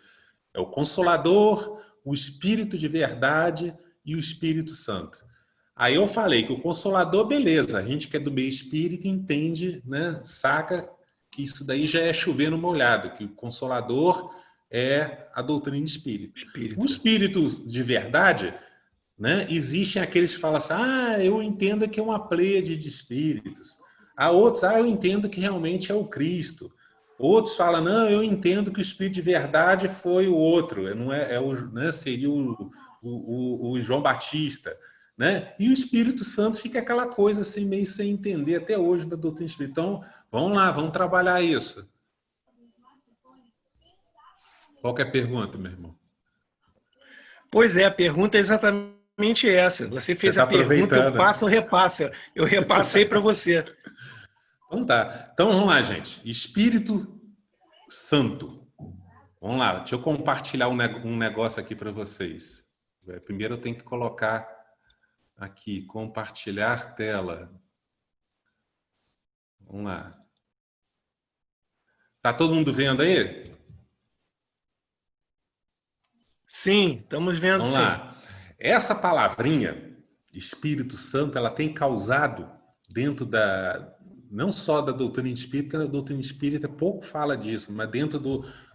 É o Consolador, o Espírito de verdade e o Espírito Santo. Aí eu falei que o Consolador, beleza, a gente que é do meio espírita entende, né, saca que isso daí já é chover no molhado, que o Consolador é a doutrina espírita. O Espírito de verdade, né, existem aqueles que falam assim, eu entendo que é uma pleiade de espíritos. Há outros, eu entendo que realmente é o Cristo. Outros falam, não, eu entendo que o Espírito de verdade foi o outro, não né, seria o João Batista. né? E o Espírito Santo fica aquela coisa assim, meio sem entender até hoje da doutrina espírita. Então, vamos lá, vamos trabalhar isso. Qual que é a pergunta, meu irmão? Pois é, a pergunta é exatamente essa. Você fez tá a pergunta, eu aproveitando. passo ou repasso. Eu repassei para você. Então tá. Então vamos lá, gente. Espírito Santo. Vamos lá, deixa eu compartilhar um negócio aqui para vocês. Primeiro eu tenho que colocar aqui, compartilhar tela. Vamos lá. Tá todo mundo vendo aí? Sim, estamos vendo. Vamos sim. lá. Essa palavrinha, Espírito Santo, ela tem causado dentro não só da doutrina espírita, porque a doutrina espírita pouco fala disso, mas dentro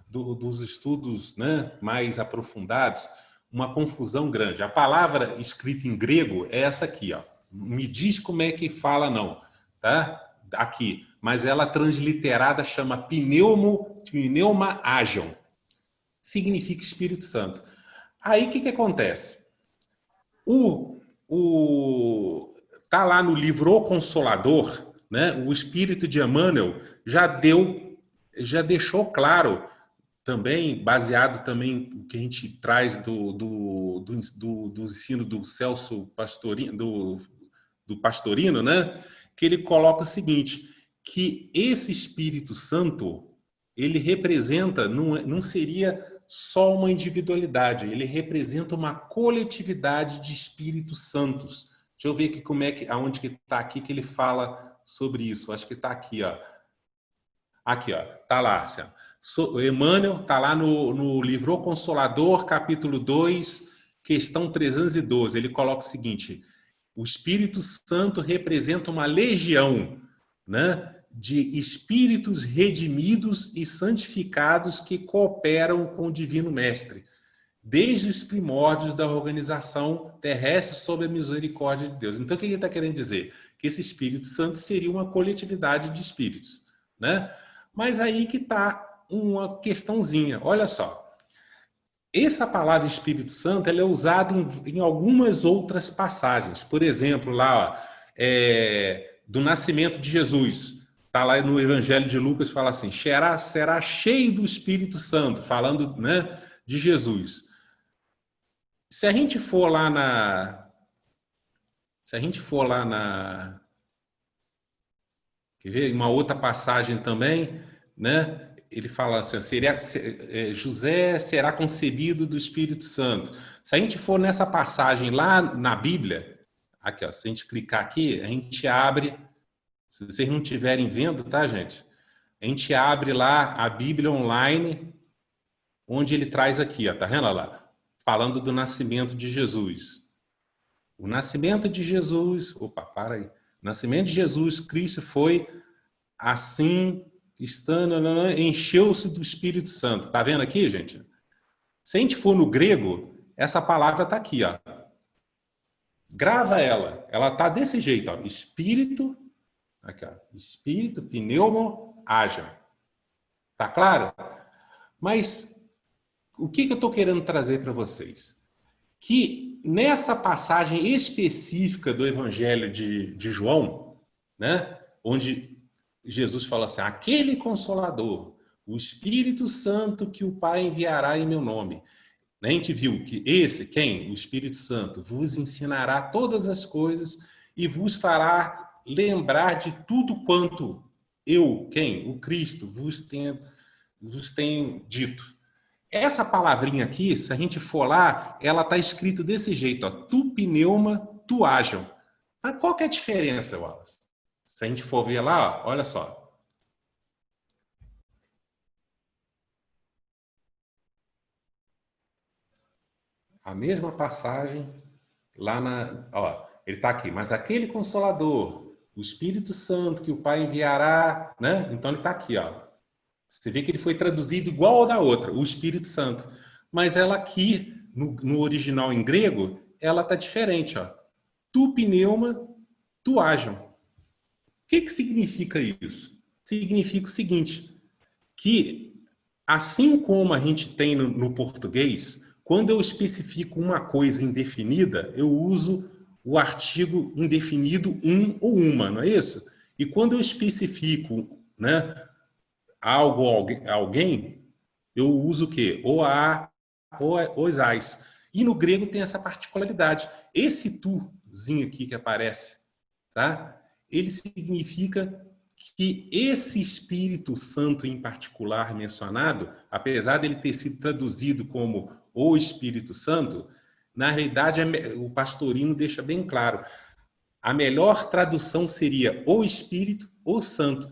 dos estudos, né, mais aprofundados, uma confusão grande. A palavra escrita em grego é essa aqui, ó. Me diz como é que fala, não, tá? Aqui. Mas ela transliterada chama pneuma agion. Significa Espírito Santo. Aí o que acontece? Tá lá no livro O Consolador, né? O Espírito de Emmanuel já deixou claro também, baseado também no que a gente traz do ensino do Celso Pastorino, do Pastorino, né? Que ele coloca o seguinte, que esse Espírito Santo, ele representa, não seria só uma individualidade, ele representa uma coletividade de Espíritos Santos. Deixa eu ver aqui aonde que está aqui que ele fala sobre isso. Acho que está aqui, ó. Aqui, ó. Está lá, Emmanuel está lá no livro O Consolador, capítulo 2, questão 312. Ele coloca o seguinte: o Espírito Santo representa uma legião, né, de espíritos redimidos e santificados que cooperam com o Divino Mestre, desde os primórdios da organização terrestre sob a misericórdia de Deus. Então, o que ele está querendo dizer? Que esse Espírito Santo seria uma coletividade de espíritos, né? Mas aí que está uma questãozinha. Olha só. Essa palavra Espírito Santo ela é usada em algumas outras passagens. Por exemplo, lá, ó, do nascimento de Jesus. Está lá no Evangelho de Lucas, fala assim, será cheio do Espírito Santo, falando, né, de Jesus. Se a gente for lá quer ver? Uma outra passagem também, né? Ele fala assim, José será concebido do Espírito Santo. Se a gente for nessa passagem lá na Bíblia, aqui, ó, se a gente clicar aqui, a gente abre. Se vocês não estiverem vendo, tá, gente? A gente abre lá a Bíblia online, onde ele traz aqui, ó, tá vendo lá? Falando do nascimento de Jesus. O nascimento de Jesus... Opa, para aí. O nascimento de Jesus Cristo foi assim, encheu-se do Espírito Santo. Tá vendo aqui, gente? Se a gente for no grego, essa palavra tá aqui, ó. Grava ela. Ela tá desse jeito, ó. Espírito... Aqui, ó. Espírito, pneuma, agion. Tá claro? Mas o que eu estou querendo trazer para vocês? Que nessa passagem específica do Evangelho de João, né, onde Jesus fala assim, aquele Consolador, o Espírito Santo que o Pai enviará em meu nome. A gente viu que quem? O Espírito Santo, vos ensinará todas as coisas e vos fará lembrar de tudo quanto o Cristo, vos tenho dito. Essa palavrinha aqui, se a gente for lá, ela está escrita desse jeito, ó, tu pneuma, tu agion. Mas qual que é a diferença, Wallace? Se a gente for ver lá, ó, olha só. A mesma passagem lá ó, ele está aqui, mas aquele Consolador, o Espírito Santo que o Pai enviará, né? Então ele está aqui, ó. Você vê que ele foi traduzido igual ao da outra, o Espírito Santo. Mas ela aqui, no original em grego, ela está diferente, ó. Tu pneuma, tu agion. O que significa isso? Significa o seguinte, que assim como a gente tem no português, quando eu especifico uma coisa indefinida, eu uso o artigo indefinido um ou uma, não é isso? E quando eu especifico, né, algo, alguém, eu uso o quê? Ou a, ou os ais. E no grego tem essa particularidade. Esse tuzinho aqui que aparece, tá? Ele significa que esse Espírito Santo em particular mencionado, apesar dele ter sido traduzido como o Espírito Santo, na realidade o Pastorino deixa bem claro, a melhor tradução seria o Espírito, o Santo.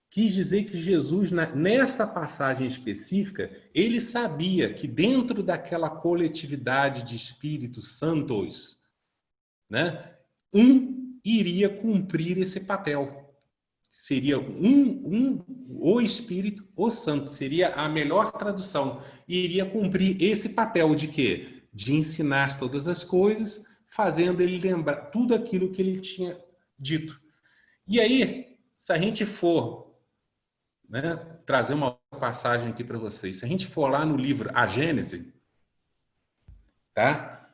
Quis dizer que Jesus, nessa passagem específica, ele sabia que dentro daquela coletividade de Espíritos Santos, né, iria cumprir esse papel. Seria o Espírito, o Santo, seria a melhor tradução. E iria cumprir esse papel de quê? De ensinar todas as coisas, fazendo ele lembrar tudo aquilo que ele tinha dito. E aí, se a gente for, né, trazer uma passagem aqui para vocês, se a gente for lá no livro A Gênese, tá?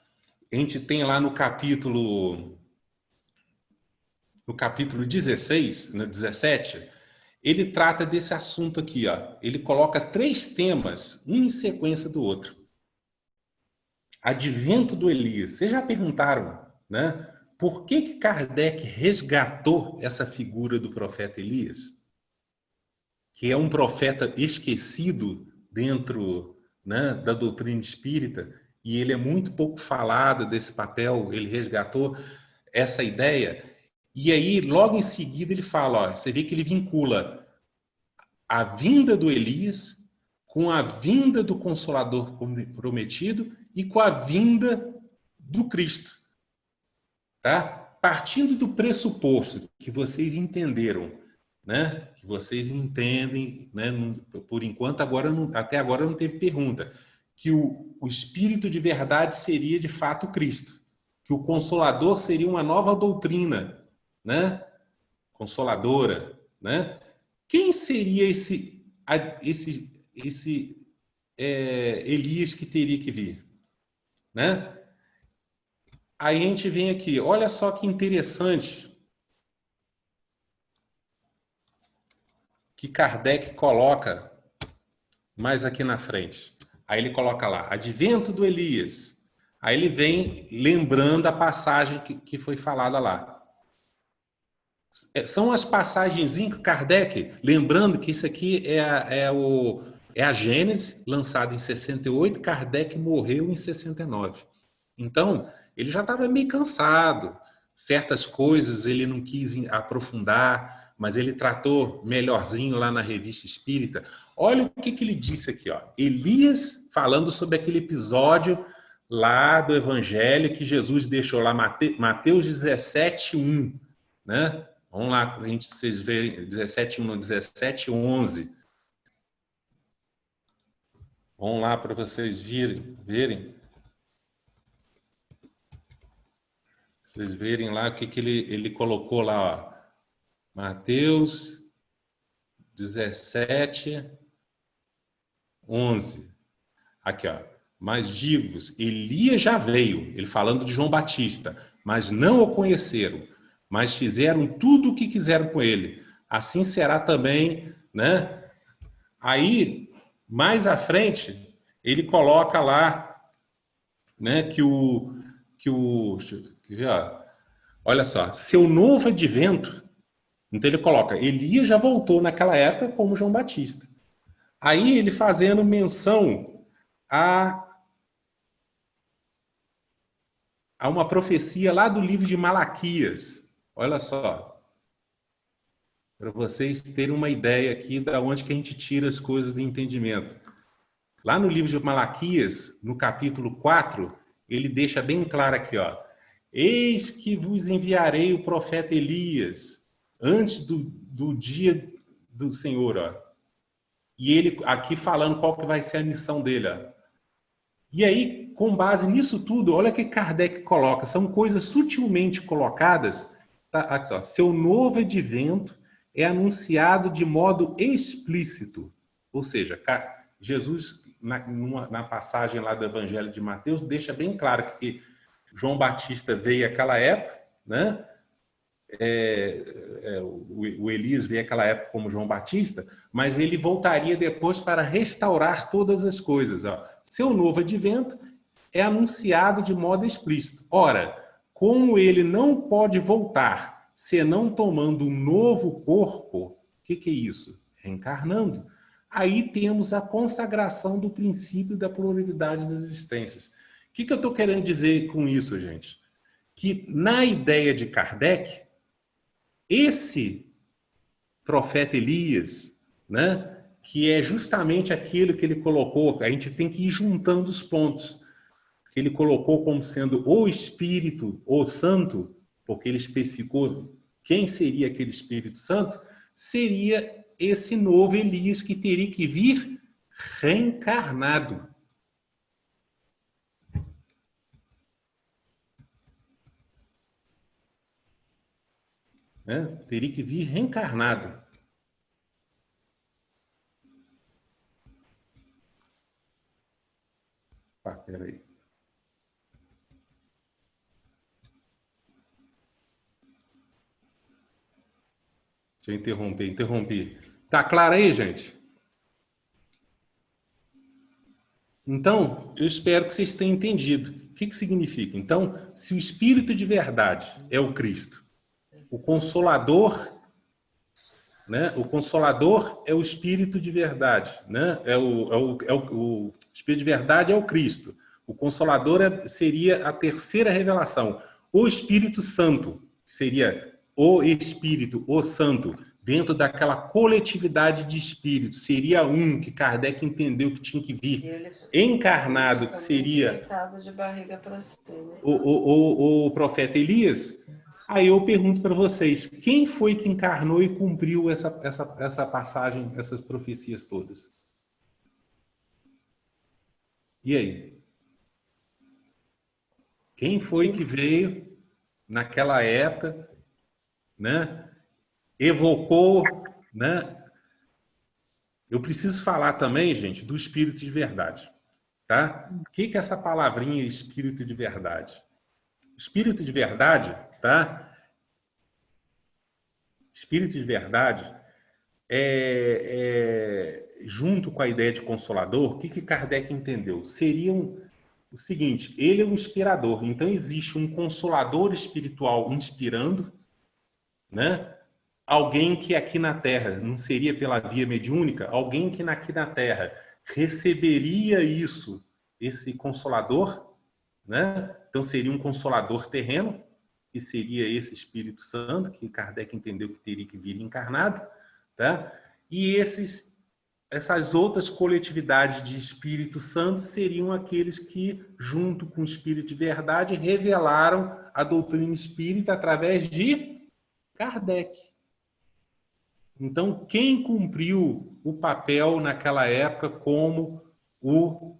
A gente tem lá no capítulo 16, no 17, ele trata desse assunto aqui, ó. Ele coloca 3 temas, um em sequência do outro. Advento do Elias. Vocês já perguntaram, né? Por que Kardec resgatou essa figura do profeta Elias? Que é um profeta esquecido dentro, né, da doutrina espírita, e ele é muito pouco falado desse papel, ele resgatou essa ideia. E aí, logo em seguida, ele fala, ó, você vê que ele vincula a vinda do Elias com a vinda do Consolador prometido e com a vinda do Cristo. Tá? Partindo do pressuposto que vocês entenderam, né? Que vocês entendem, né? Por enquanto, até agora não teve pergunta, que o Espírito de verdade seria de fato Cristo, que o Consolador seria uma nova doutrina, né? Consoladora, né? Quem seria esse Elias que teria que vir, né? Aí a gente vem aqui, olha só que interessante que Kardec coloca mais aqui na frente. Aí ele coloca lá, advento do Elias. Aí ele vem lembrando a passagem que foi falada lá. São as passagens que Kardec, lembrando que isso aqui é a Gênese, lançada em 68, Kardec morreu em 69. Então, ele já estava meio cansado, certas coisas ele não quis aprofundar, mas ele tratou melhorzinho lá na Revista Espírita. Olha o que ele disse aqui, ó. Elias falando sobre aquele episódio lá do Evangelho que Jesus deixou lá, Mateus 17:1, né? Vamos lá, para vocês verem, 17:1, 17:11. Vamos lá para vocês verem. Vocês verem lá o que ele colocou lá, ó. Mateus 17:11. Aqui, ó. Mas digo-vos, Elias já veio, ele falando de João Batista, mas não o conheceram, mas fizeram tudo o que quiseram com ele. Assim será também, né? Aí, mais à frente, ele coloca lá, né, que olha só, seu novo advento. Então ele coloca, Elias já voltou naquela época como João Batista. Aí ele fazendo menção a uma profecia lá do livro de Malaquias. Olha só, para vocês terem uma ideia aqui de onde que a gente tira as coisas do entendimento. Lá no livro de Malaquias, no capítulo 4, ele deixa bem claro aqui, ó. Eis que vos enviarei o profeta Elias, antes do dia do Senhor, ó. E ele aqui falando qual que vai ser a missão dele, ó. E aí, com base nisso tudo, olha o que Kardec coloca, são coisas sutilmente colocadas, tá? Aqui, ó, seu novo advento é anunciado de modo explícito, ou seja, Jesus, na passagem lá do Evangelho de Mateus, deixa bem claro que João Batista veio àquela época, né? O Elias veio àquela época como João Batista, mas ele voltaria depois para restaurar todas as coisas. Ó. Seu novo advento é anunciado de modo explícito. Ora, como ele não pode voltar senão tomando um novo corpo, o que é isso? Reencarnando. Aí temos a consagração do princípio da pluralidade das existências. O que eu estou querendo dizer com isso, gente? Que na ideia de Kardec, esse profeta Elias, né, que é justamente aquilo que ele colocou, a gente tem que ir juntando os pontos, que ele colocou como sendo o Espírito, o Santo, porque ele especificou quem seria aquele Espírito Santo, seria esse novo Elias que teria que vir reencarnado. Né? Teria que vir reencarnado. Peraí. Deixa eu interrompi. Tá claro aí, gente? Então, eu espero que vocês tenham entendido. O que significa? Então, se o Espírito de verdade é o Cristo, o Consolador, né? O Consolador é o Espírito de verdade, né? O Espírito de verdade é o Cristo. O Consolador seria a terceira revelação. O Espírito Santo seria o Espírito, o Santo, dentro daquela coletividade de espíritos. Seria um que Kardec entendeu que tinha que vir encarnado, que seria o profeta Elias. Aí eu pergunto para vocês, quem foi que encarnou e cumpriu essa passagem, essas profecias todas? E aí? Quem foi que veio naquela época, né? Evocou, né? Eu preciso falar também, gente, do Espírito de verdade, tá? O que é essa palavrinha Espírito de verdade? Espírito de verdade, tá? Espírito de verdade junto com a ideia de Consolador, o que Kardec entendeu? Seria o seguinte, ele é um inspirador, então existe um consolador espiritual inspirando, né? Alguém que aqui na Terra, não seria pela via mediúnica, alguém que aqui na Terra receberia isso, esse consolador, né? Então seria um consolador terreno, que seria esse Espírito Santo, que Kardec entendeu que teria que vir encarnado, tá? E essas outras coletividades de Espírito Santo seriam aqueles que, junto com o Espírito de verdade, revelaram a doutrina espírita através de Kardec. Então, quem cumpriu o papel naquela época como o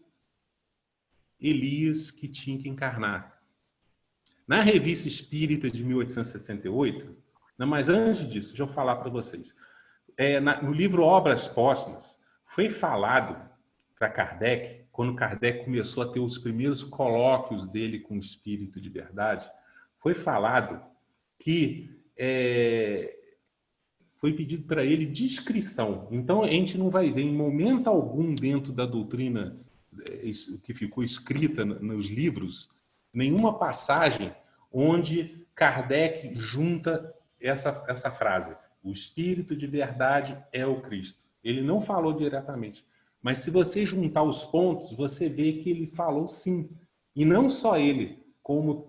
Elias que tinha que encarnar? Na Revista Espírita de 1868, mas antes disso, deixa eu falar para vocês. No livro Obras Póstumas, foi falado para Kardec, quando Kardec começou a ter os primeiros colóquios dele com o Espírito de verdade, foi falado que foi pedido para ele discrição. Então, a gente não vai ver em momento algum dentro da doutrina que ficou escrita nos livros, nenhuma passagem onde Kardec junta essa frase. O Espírito de verdade é o Cristo. Ele não falou diretamente. Mas se você juntar os pontos, você vê que ele falou sim. E não só ele, como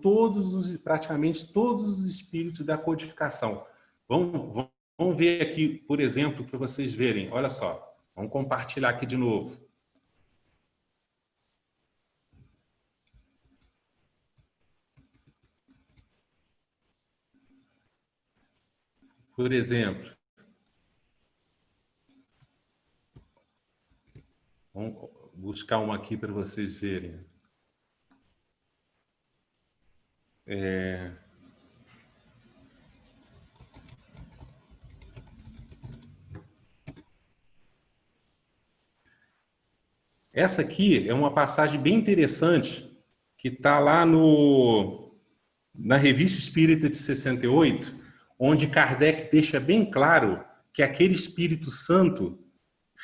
praticamente todos os espíritos da codificação. Vamos ver aqui, por exemplo, para vocês verem. Olha só. Vamos compartilhar aqui de novo. Por exemplo, vamos buscar uma aqui para vocês verem. Essa aqui é uma passagem bem interessante que está lá na Revista Espírita de 68, onde Kardec deixa bem claro que aquele Espírito Santo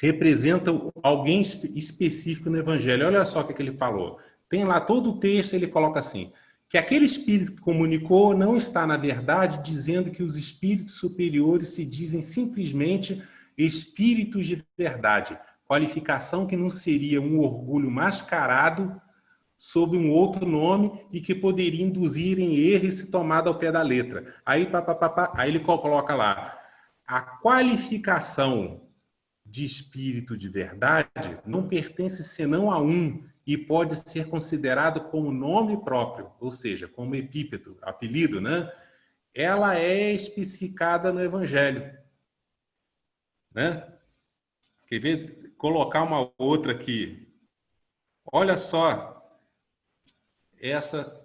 representa alguém específico no Evangelho. Olha só o que ele falou. Tem lá todo o texto, ele coloca assim, que aquele Espírito que comunicou não está, na verdade, dizendo que os espíritos superiores se dizem simplesmente espíritos de verdade, qualificação que não seria um orgulho mascarado sob um outro nome e que poderia induzir em erro e se tomado ao pé da letra. Aí ele coloca lá, a qualificação de espírito de verdade não pertence senão a um e pode ser considerado como nome próprio, ou seja, como epíteto, apelido, né? Ela é especificada no Evangelho, né? Quer ver? Colocar uma outra aqui. Olha só essa.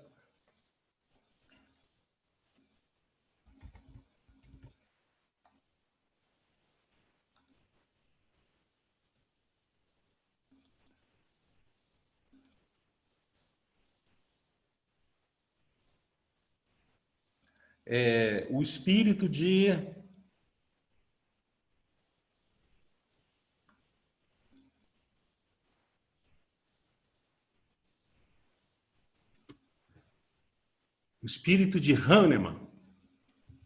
O espírito de... O espírito de Hahnemann,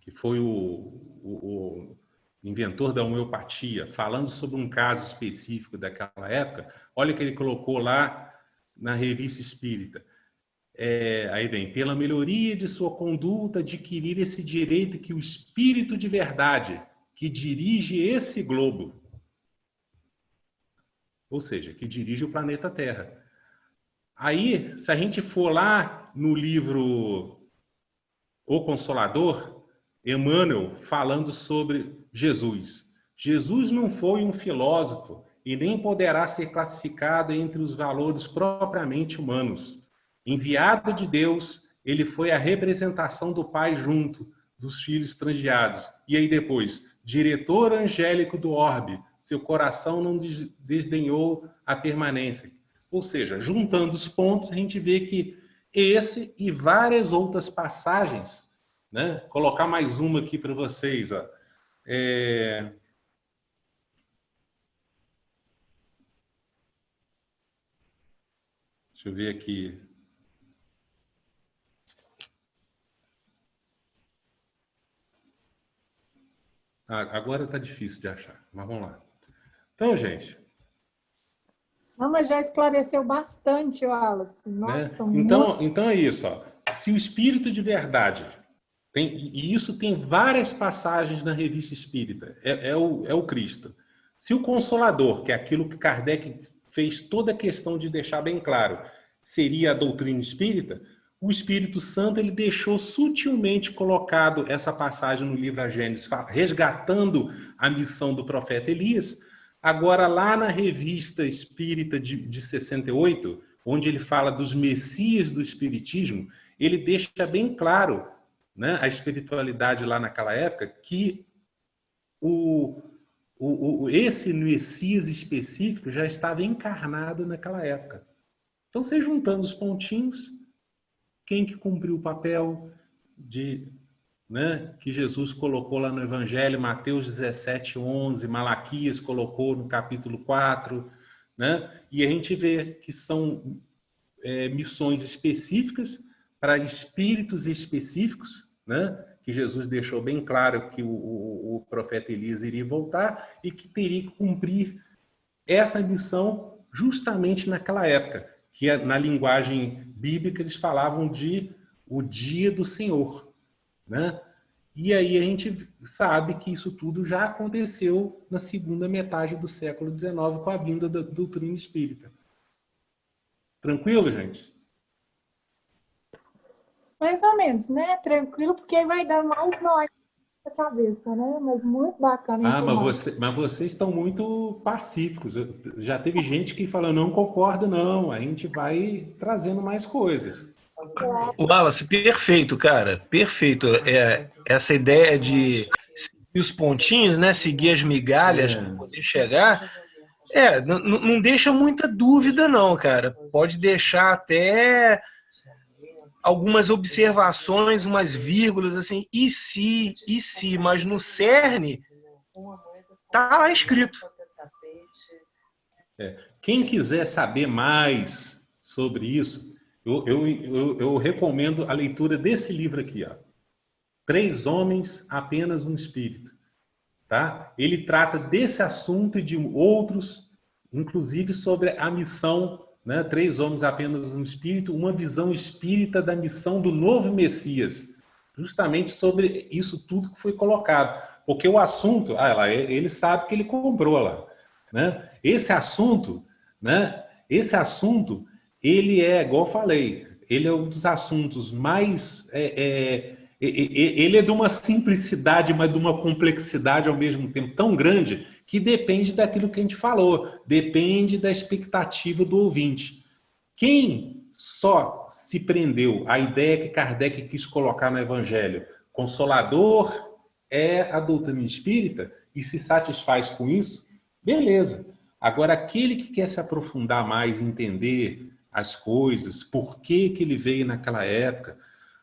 que foi o inventor da homeopatia, falando sobre um caso específico daquela época, olha o que ele colocou lá na Revista Espírita. Aí vem, pela melhoria de sua conduta, adquirir esse direito que o espírito de verdade que dirige esse globo, ou seja, que dirige o planeta Terra. Aí, se a gente for lá no livro O Consolador, Emmanuel falando sobre Jesus. Jesus não foi um filósofo e nem poderá ser classificado entre os valores propriamente humanos. Enviado de Deus, ele foi a representação do Pai junto dos filhos transviados. E aí depois, diretor angélico do orbe, seu coração não desdenhou a permanência. Ou seja, juntando os pontos, a gente vê que esse e várias outras passagens, né? Colocar mais uma aqui para vocês, ó. Deixa eu ver aqui. Agora está difícil de achar, mas vamos lá. Então, gente... Não, mas já esclareceu bastante, Wallace. Nossa, né? Então é isso. Ó. Se o espírito de verdade... e isso tem várias passagens na Revista Espírita. É o Cristo. Se o Consolador, que é aquilo que Kardec fez toda a questão de deixar bem claro, seria a doutrina espírita, o Espírito Santo ele deixou sutilmente colocado essa passagem no livro A Gênesis, resgatando a missão do profeta Elias. Agora, lá na Revista Espírita de 68, onde ele fala dos messias do Espiritismo, ele deixa bem claro, né, a espiritualidade lá naquela época, que esse Messias específico já estava encarnado naquela época. Então, você juntando os pontinhos, quem que cumpriu o papel né, que Jesus colocou lá no Evangelho, Mateus 17:11, Malaquias colocou no capítulo 4, né? E a gente vê que são missões específicas para espíritos específicos, né? Que Jesus deixou bem claro que o profeta Elias iria voltar e que teria que cumprir essa missão justamente naquela época, que na linguagem bíblica eles falavam de o dia do Senhor, né? E aí a gente sabe que isso tudo já aconteceu na segunda metade do século XIX com a vinda da doutrina espírita. Tranquilo, gente? Mais ou menos, né? Tranquilo, porque vai dar mais nó na cabeça, né? Mas muito bacana. Mas vocês estão muito pacíficos. Já teve gente que falou, não concordo, não. A gente vai trazendo mais coisas. Wallace, perfeito, cara. Perfeito. Essa ideia de seguir os pontinhos, né? Seguir as migalhas para poder chegar. Não deixa muita dúvida, não, cara. Pode deixar até algumas observações, umas vírgulas, assim, e se, mas no cerne tá lá escrito. Quem quiser saber mais sobre isso, eu recomendo a leitura desse livro aqui, ó. 3 Homens, Apenas um Espírito. Tá? Ele trata desse assunto e de outros, inclusive sobre a missão, né? 3 Homens, Apenas um Espírito, uma visão espírita da missão do novo Messias. Justamente sobre isso tudo que foi colocado. Porque o assunto, ele sabe que ele comprou lá. Né? Esse assunto, né? Ele é, igual eu falei, ele é um dos assuntos mais... ele é de uma simplicidade, mas de uma complexidade ao mesmo tempo tão grande que depende daquilo que a gente falou, depende da expectativa do ouvinte. Quem só se prendeu à ideia que Kardec quis colocar no Evangelho, consolador é a doutrina espírita, e se satisfaz com isso, beleza. Agora, aquele que quer se aprofundar mais, entender as coisas, por que ele veio naquela época,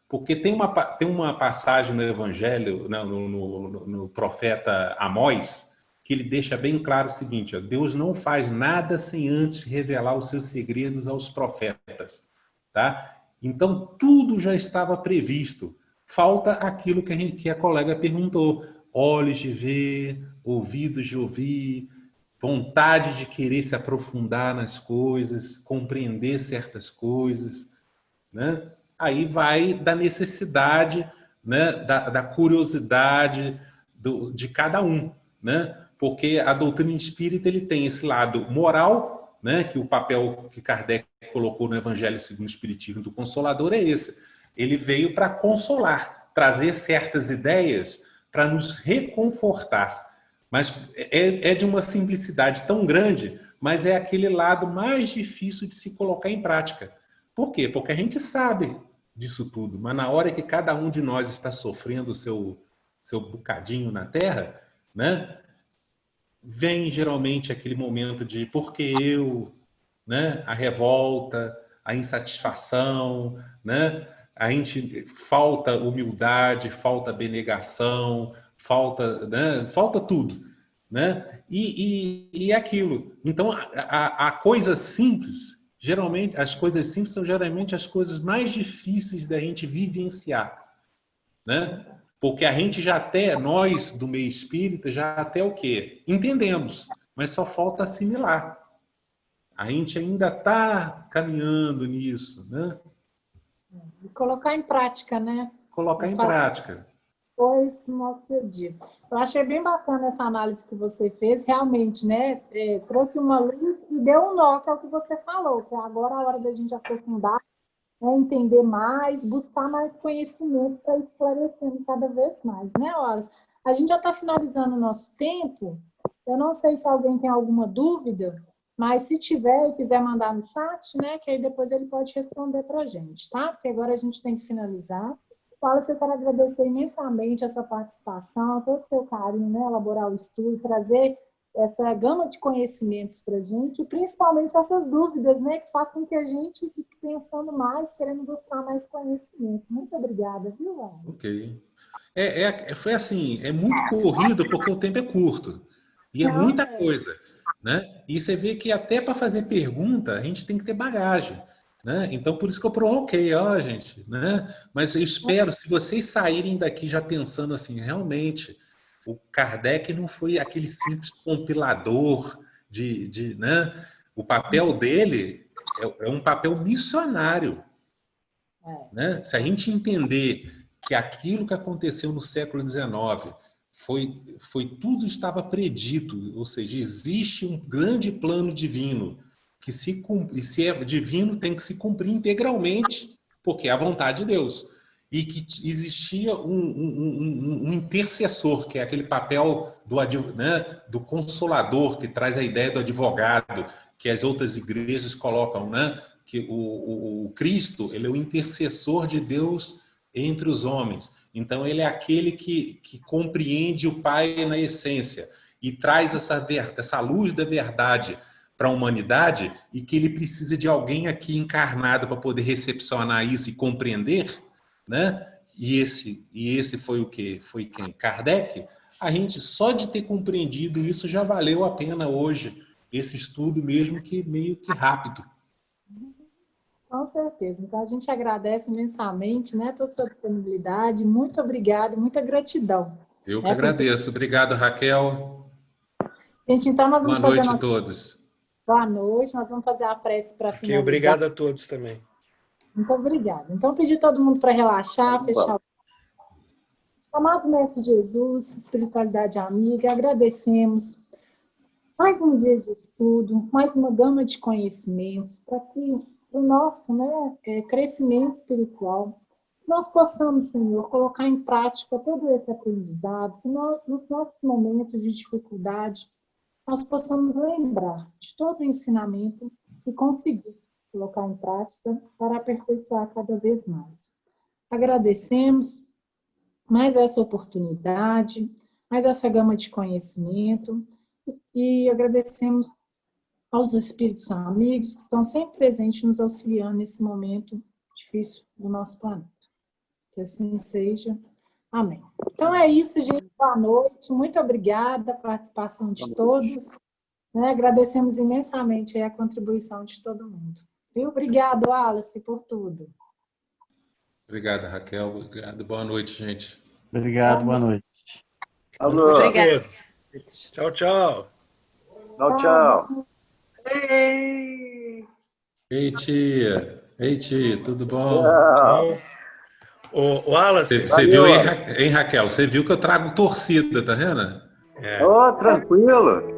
porque tem uma passagem no Evangelho, no profeta Amós, que ele deixa bem claro o seguinte, ó, Deus não faz nada sem antes revelar os seus segredos aos profetas. Tá? Então, tudo já estava previsto. Falta aquilo que a colega perguntou. Olhos de ver, ouvidos de ouvir, vontade de querer se aprofundar nas coisas, compreender certas coisas, né? Aí vai da necessidade, né? da curiosidade de cada um, né? Porque a doutrina espírita ele tem esse lado moral, né? Que o papel que Kardec colocou no Evangelho segundo o Espiritismo do Consolador é esse. Ele veio para consolar, trazer certas ideias para nos reconfortar. Mas é de uma simplicidade tão grande, mas é aquele lado mais difícil de se colocar em prática. Por quê? Porque a gente sabe disso tudo, mas na hora que cada um de nós está sofrendo o seu bocadinho na Terra, né, vem geralmente aquele momento de por que eu, né, a revolta, a insatisfação, né, a gente falta humildade, falta abnegação, falta tudo, né? E aquilo. Então, a coisa simples, geralmente, as coisas simples são geralmente as coisas mais difíceis da gente vivenciar, né? Porque a gente nós do meio espírita, já até o quê? Entendemos, mas só falta assimilar. A gente ainda está caminhando nisso, né? E colocar em prática, né? Colocar em prática. Pois no nosso dia a dia. Eu achei bem bacana essa análise que você fez, realmente, né? Trouxe uma luz e deu um nó, que é o que você falou, que agora é a hora da gente aprofundar, né? Entender mais, buscar mais conhecimento para esclarecendo cada vez mais, né, Wallace? A gente já está finalizando o nosso tempo. Eu não sei se alguém tem alguma dúvida, mas se tiver e quiser mandar no chat, né, que aí depois ele pode responder para a gente, tá? Porque agora a gente tem que finalizar. Wallace, eu quero agradecer imensamente a sua participação, todo o seu carinho, né, elaborar o estudo, trazer essa gama de conhecimentos para a gente, e principalmente essas dúvidas, né, que fazem com que a gente fique pensando mais, querendo buscar mais conhecimento. Muito obrigada, viu, Wallace? Ok. Foi assim, é muito corrido porque o tempo é curto. E é muita coisa, né? E você vê que até para fazer pergunta, a gente tem que ter bagagem, né? Então, por isso que eu provoquei, ó, gente, né? Mas eu espero, se vocês saírem daqui já pensando assim, realmente, o Kardec não foi aquele simples compilador né? O papel dele é um papel missionário, né? Se a gente entender que aquilo que aconteceu no século XIX tudo estava predito, ou seja, existe um grande plano divino que se é divino tem que se cumprir integralmente, porque é a vontade de Deus, e que existia um intercessor, que é aquele papel do consolador, que traz a ideia do advogado, que as outras igrejas colocam, né? Que o Cristo, ele é o intercessor de Deus entre os homens. Então, ele é aquele que compreende o Pai na essência e traz essa luz da verdade para a humanidade e que ele precisa de alguém aqui encarnado para poder recepcionar isso e compreender, né? E esse foi o quê? Foi quem? Kardec? A gente, só de ter compreendido isso, já valeu a pena hoje, esse estudo mesmo que meio que rápido. Com certeza. Então, a gente agradece imensamente, né, toda a sua disponibilidade. Muito obrigada, muita gratidão. Eu que agradeço. Obrigado, Raquel. Gente, então nós vamos Boa noite fazer a todos. Boa noite. Nós vamos fazer a prece para finalizar. Obrigado a todos também. Muito obrigada. Então, pedir todo mundo para relaxar, fechar o... Amado Mestre Jesus, espiritualidade amiga, agradecemos mais um dia de estudo, mais uma gama de conhecimentos para que o nosso, né, crescimento espiritual, nós possamos, Senhor, colocar em prática todo esse aprendizado, que nós, nos nossos momentos de dificuldade, nós possamos lembrar de todo o ensinamento e conseguir colocar em prática para aperfeiçoar cada vez mais. Agradecemos mais essa oportunidade, mais essa gama de conhecimento e agradecemos aos espíritos amigos que estão sempre presentes nos auxiliando nesse momento difícil do nosso planeta. Que assim seja. Amém. Então é isso, gente. Boa noite. Muito obrigada pela participação de todos. Né? Agradecemos imensamente a contribuição de todo mundo. Viu? Obrigado, Wallace, por tudo. Obrigado, Raquel. Obrigado. Boa noite, gente. Obrigado, boa noite. Alô. Obrigado. Tchau, tchau. Tchau, tchau. Ei, tia. Ei, tia, tudo bom? O Wallace. Você viu, hein, Raquel? Você viu que eu trago torcida, tá vendo? Tranquilo.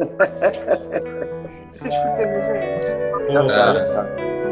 Tá. Tá.